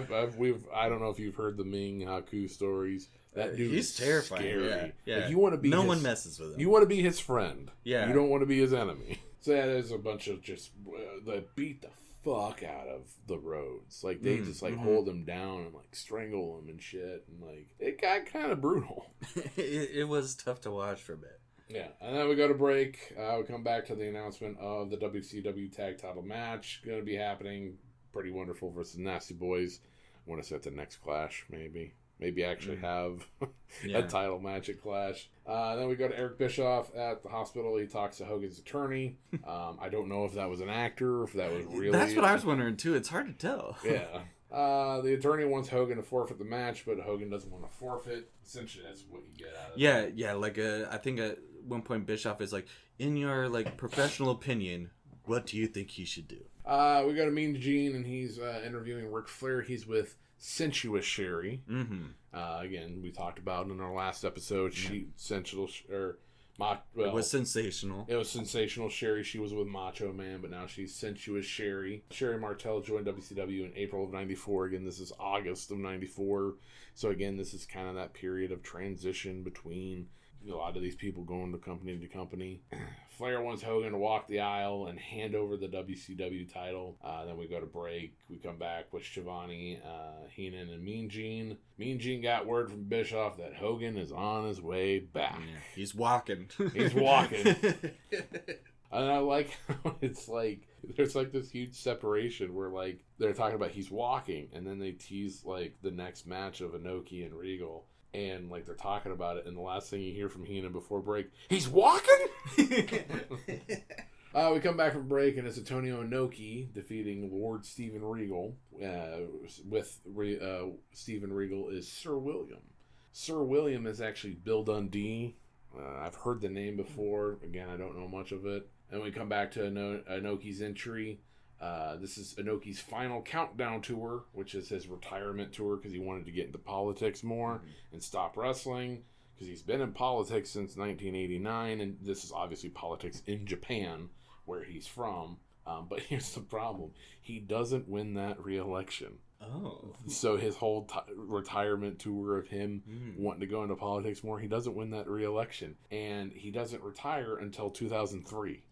don't know if you've heard the Ming Haku stories. That dude he's terrifying. Scary. Yeah. Like, you want to be one messes with him. You want to be his friend. Yeah. You don't want to be his enemy. So yeah, there's a bunch of just they beat the fuck out of the Rhodes. Like they just like hold them down and like strangle them and shit, and like it got kind of brutal. It was tough to watch for a bit. Yeah, and then we go to break. We come back to the announcement of the WCW Tag Title match going to be happening. Pretty Wonderful versus Nasty Boys. I want to set the next Clash, maybe. Maybe actually have a title match at Clash. Then we go to Eric Bischoff at the hospital. He talks to Hogan's attorney. I don't know if that was an actor or if that was really... That's what I was wondering, too. It's hard to tell. Yeah. The attorney wants Hogan to forfeit the match, but Hogan doesn't want to forfeit. Essentially, that's what you get out of it. Yeah. Like, I think at one point Bischoff is like, in your, like, professional opinion, what do you think he should do? We go to Mean Gene, and he's interviewing Ric Flair. He's with Sensuous Sherry. Again, we talked about in our last episode. It was sensational. It was sensational. Sherry, she was with Macho Man, but now she's Sensuous Sherry. Sherry Martel joined WCW in April of '94. Again, this is August of '94. So again, this is kind of that period of transition between a lot of these people going to company. Flair wants Hogan to walk the aisle and hand over the WCW title. Then we go to break. We come back with Shivani, Heenan, and Mean Gene. Mean Gene got word from Bischoff that Hogan is on his way back. Yeah, he's walking. He's walking. And I like how it's like, there's like this huge separation where like they're talking about he's walking, and then they tease like the next match of Inoki and Regal. And, like, they're talking about it, and the last thing you hear from Heenan before break, he's walking? We come back from break, and it's Antonio Inoki defeating Lord Steven Regal. Steven Regal is Sir William. Sir William is actually Bill Dundee. I've heard the name before. Again, I don't know much of it. And we come back to Inoki's entry. This is Inoki's final countdown tour, which is his retirement tour because he wanted to get into politics more and stop wrestling because he's been in politics since 1989, and this is obviously politics in Japan, where he's from. But here's the problem. He doesn't win that re-election. Oh. So his whole retirement tour of him wanting to go into politics more, he doesn't win that re-election. And he doesn't retire until 2003.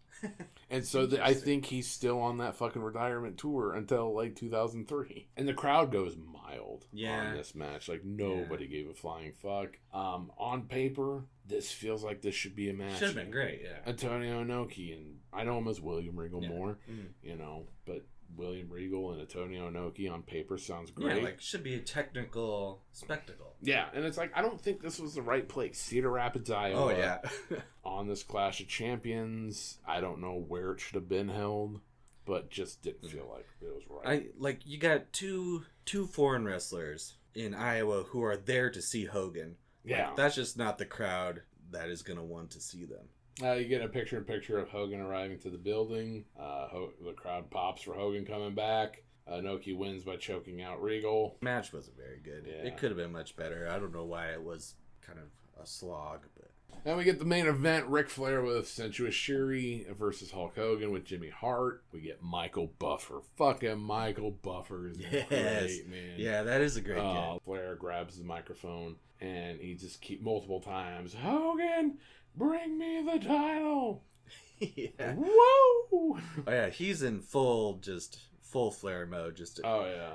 And so I think he's still on that fucking retirement tour until like 2003. And the crowd goes mild on this match. Like nobody gave a flying fuck. On paper, this feels like this should be a match. Should have been great, yeah. Antonio Inoki, and I know him as William Regal more, but William Regal and Antonio Inoki on paper sounds great. Yeah, like should be a technical spectacle. Yeah, and it's like I don't think this was the right place. Cedar Rapids, Iowa. Oh yeah. On this Clash of Champions, I don't know where it should have been held, but just didn't feel like it was right. You got two foreign wrestlers in Iowa who are there to see Hogan. Yeah, that's just not the crowd that is gonna want to see them. You get a picture of Hogan arriving to the building. The crowd pops for Hogan coming back. Inoki wins by choking out Regal. Match wasn't very good. Yeah. It could have been much better. I don't know why it was kind of a slog, but. And we get the main event, Ric Flair with Sensuous Sherry versus Hulk Hogan with Jimmy Hart. We get Michael Buffer. Fucking Michael Buffer is great, man. Yeah, that is a great game. Flair grabs the microphone and he just multiple times, Hogan, bring me the title. Yeah. Whoa! Oh yeah, he's in full Flair mode, just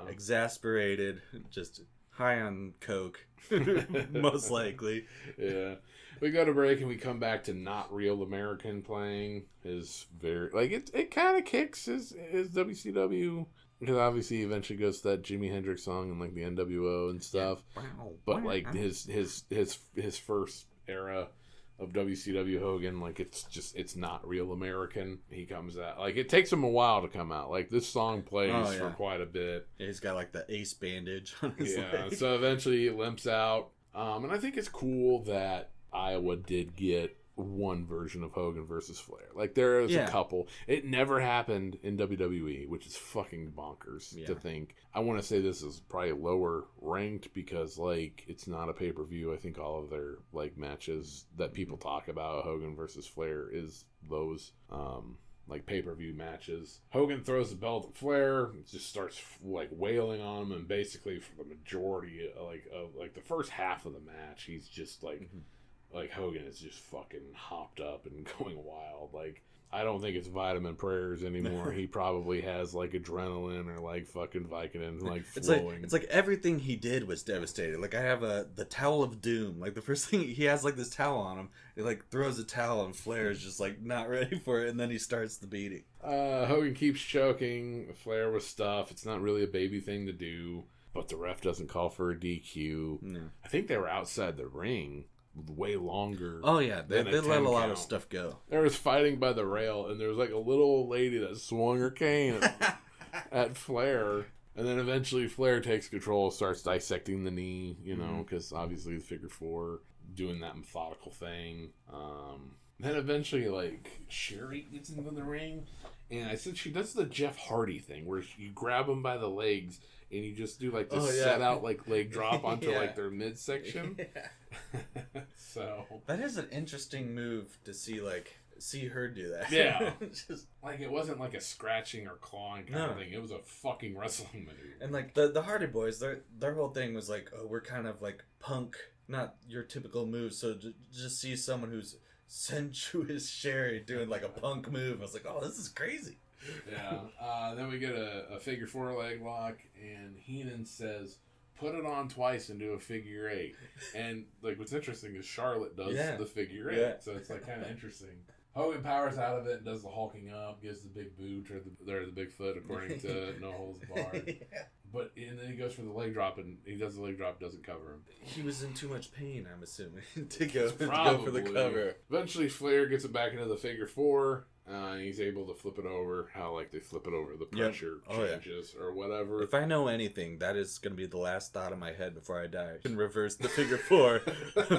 exasperated, just high on coke, most likely. Yeah. We go to break and we come back to Not Real American playing his it kind of kicks his WCW, because obviously he eventually goes to that Jimi Hendrix song and like the NWO and stuff. But like his first era of WCW Hogan, like it's not real American. He comes out, like it takes him a while to come out. Like this song plays for quite a bit. He's got like the ace bandage on his leg. So eventually he limps out. And I think it's cool that Iowa did get one version of Hogan versus Flair. Like there is a couple. It never happened in WWE, which is fucking bonkers to think. I want to say this is probably lower ranked because like it's not a pay-per-view. I think all of their like matches that people talk about, Hogan versus Flair, is those like pay-per-view matches. Hogan throws the belt at Flair, just starts like wailing on him, and basically for the majority of the first half of the match, he's just like like Hogan is just fucking hopped up and going wild. Like I don't think it's vitamin prayers anymore. He probably has like adrenaline or like fucking Vicodin like flowing. It's like everything he did was devastating. Like I have the towel of doom. Like the first thing he has like this towel on him. He like throws a towel and Flair is just like not ready for it, and then he starts the beating. Hogan keeps choking Flair with stuff. It's not really a baby thing to do, but the ref doesn't call for a DQ. No. I think they were outside the ring way longer. Oh yeah, they let a lot count. of stuff go. There was fighting by the rail, and there was like a little old lady that swung her cane at Flair, and then eventually Flair takes control, starts dissecting the knee, you know, because obviously the figure four doing that methodical thing. Then eventually, like, Sherry gets into the ring, and I said she does the Jeff Hardy thing, where you grab them by the legs, and you just do, like, this set out, like, leg drop onto, like, their midsection. So. That is an interesting move to see her do that. Yeah. Just, like, it wasn't, like, a scratching or clawing kind of thing. It was a fucking wrestling maneuver. And, like, the Hardy Boys, their whole thing was, like, oh, we're kind of, like, punk, not your typical moves, so just see someone who's sensuous Sherry doing like a punk move. I was like, oh, this is crazy. Yeah. Then we get a figure four leg lock, and Heenan says, put it on twice and do a figure eight. And like what's interesting is Charlotte does the figure eight, so it's like kind of interesting. Hogan powers out of it and does the hulking up, gives the big boot or the big foot according to No Holds Barred. And then he goes for the leg drop, and he does the leg drop, doesn't cover him. He was in too much pain, I'm assuming, to go for the cover. Eventually, Flair gets it back into the figure four. And he's able to flip it over. How like they flip it over, the pressure changes or whatever. If I know anything, that is going to be the last thought in my head before I die. You can reverse the figure four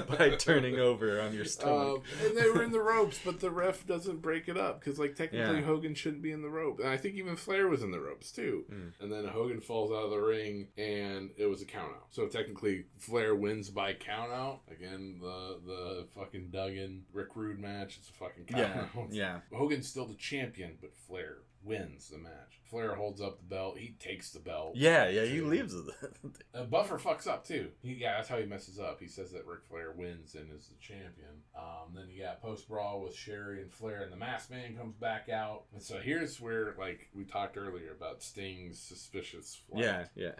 by turning over on your stomach. And they were in the ropes, but the ref doesn't break it up because like technically Hogan shouldn't be in the rope. And I think even Flair was in the ropes too. And then Hogan falls out of the ring, and it was a count out. So technically Flair wins by count out. Again, the fucking Duggan Rick Rude match. It's a fucking count out. Yeah. Hogan's still the champion, but Flair wins the match. Flair holds up the belt. He takes the belt. Yeah, he leaves it. Buffer fucks up, too. That's how he messes up. He says that Ric Flair wins and is the champion. Then you got post-brawl with Sherry and Flair, and the Masked Man comes back out. And so here's where, like, we talked earlier about Sting's suspicious flight. Yeah.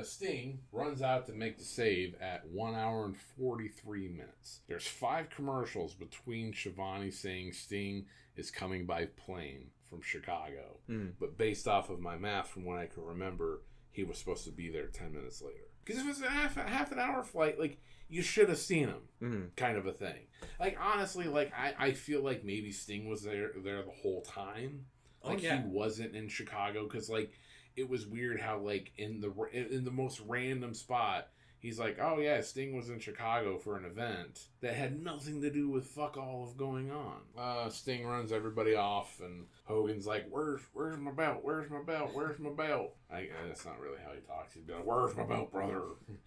Sting runs out to make the save at 1 hour and 43 minutes. There's 5 commercials between Shivani saying Sting is coming by plane from Chicago. But based off of my math from what I can remember, he was supposed to be there 10 minutes later. Because if it was a half an hour flight, like, you should have seen him, kind of a thing. Like, honestly, like, I feel like maybe Sting was there the whole time. Like, he wasn't in Chicago, because, like, it was weird how, like, in the most random spot, he's like, oh yeah, Sting was in Chicago for an event that had nothing to do with fuck all of going on. Sting runs everybody off, and Hogan's like, where's my belt? Where's my belt? Where's my belt? That's not really how he talks. He'd be like, where's my belt, brother?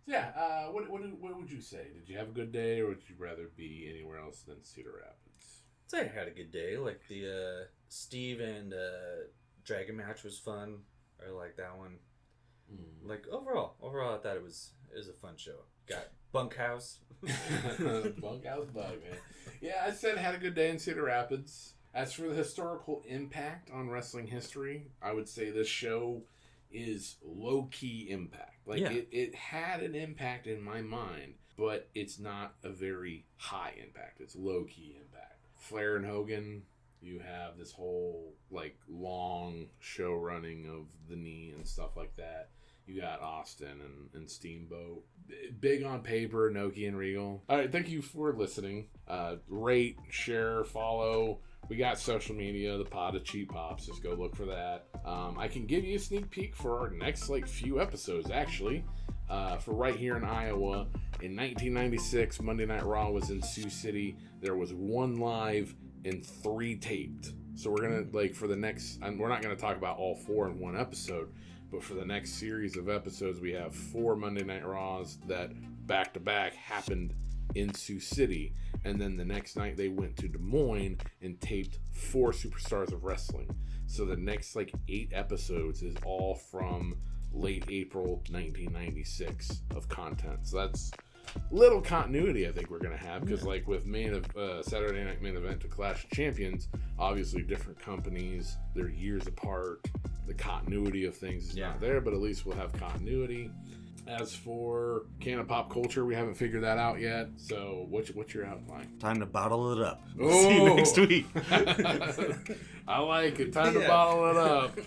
What would you say? Did you have a good day, or would you rather be anywhere else than Cedar Rapids? I'd say I had a good day. Like the Steve and Dragon match was fun. I like that one. Like overall, I thought it was a fun show. Got Bunkhouse. Bunkhouse Bug, man. Yeah, I said I had a good day in Cedar Rapids. As for the historical impact on wrestling history, I would say this show is low-key impact. Like, it had an impact in my mind, but it's not a very high impact. It's low-key impact. Flair and Hogan, you have this whole, like, long show running of the knee and stuff like that. You got Austin and Steamboat. Big on paper, Inoki and Regal. All right, thank you for listening. Rate, share, follow. We got social media, the Pod of Cheap Pops. Just go look for that. I can give you a sneak peek for our next few episodes, actually. For right here in Iowa, in 1996, Monday Night Raw was in Sioux City. There was 1 live and 3 taped. So we're gonna for the next, and we're not gonna talk about all 4 in one episode. But for the next series of episodes, we have 4 Monday Night Raws that back-to-back happened in Sioux City. And then the next night, they went to Des Moines and taped 4 Superstars of Wrestling. So the next, 8 episodes is all from late April 1996 of content. So little continuity I think we're going to have, because like with Saturday Night Main Event to Clash of Champions, obviously different companies, they're years apart. The continuity of things is not there, but at least we'll have continuity. As for Can of Pop Culture, we haven't figured that out yet. So what's your outline? Time to bottle it up. Oh. See you next week. I like it. Time to bottle it up.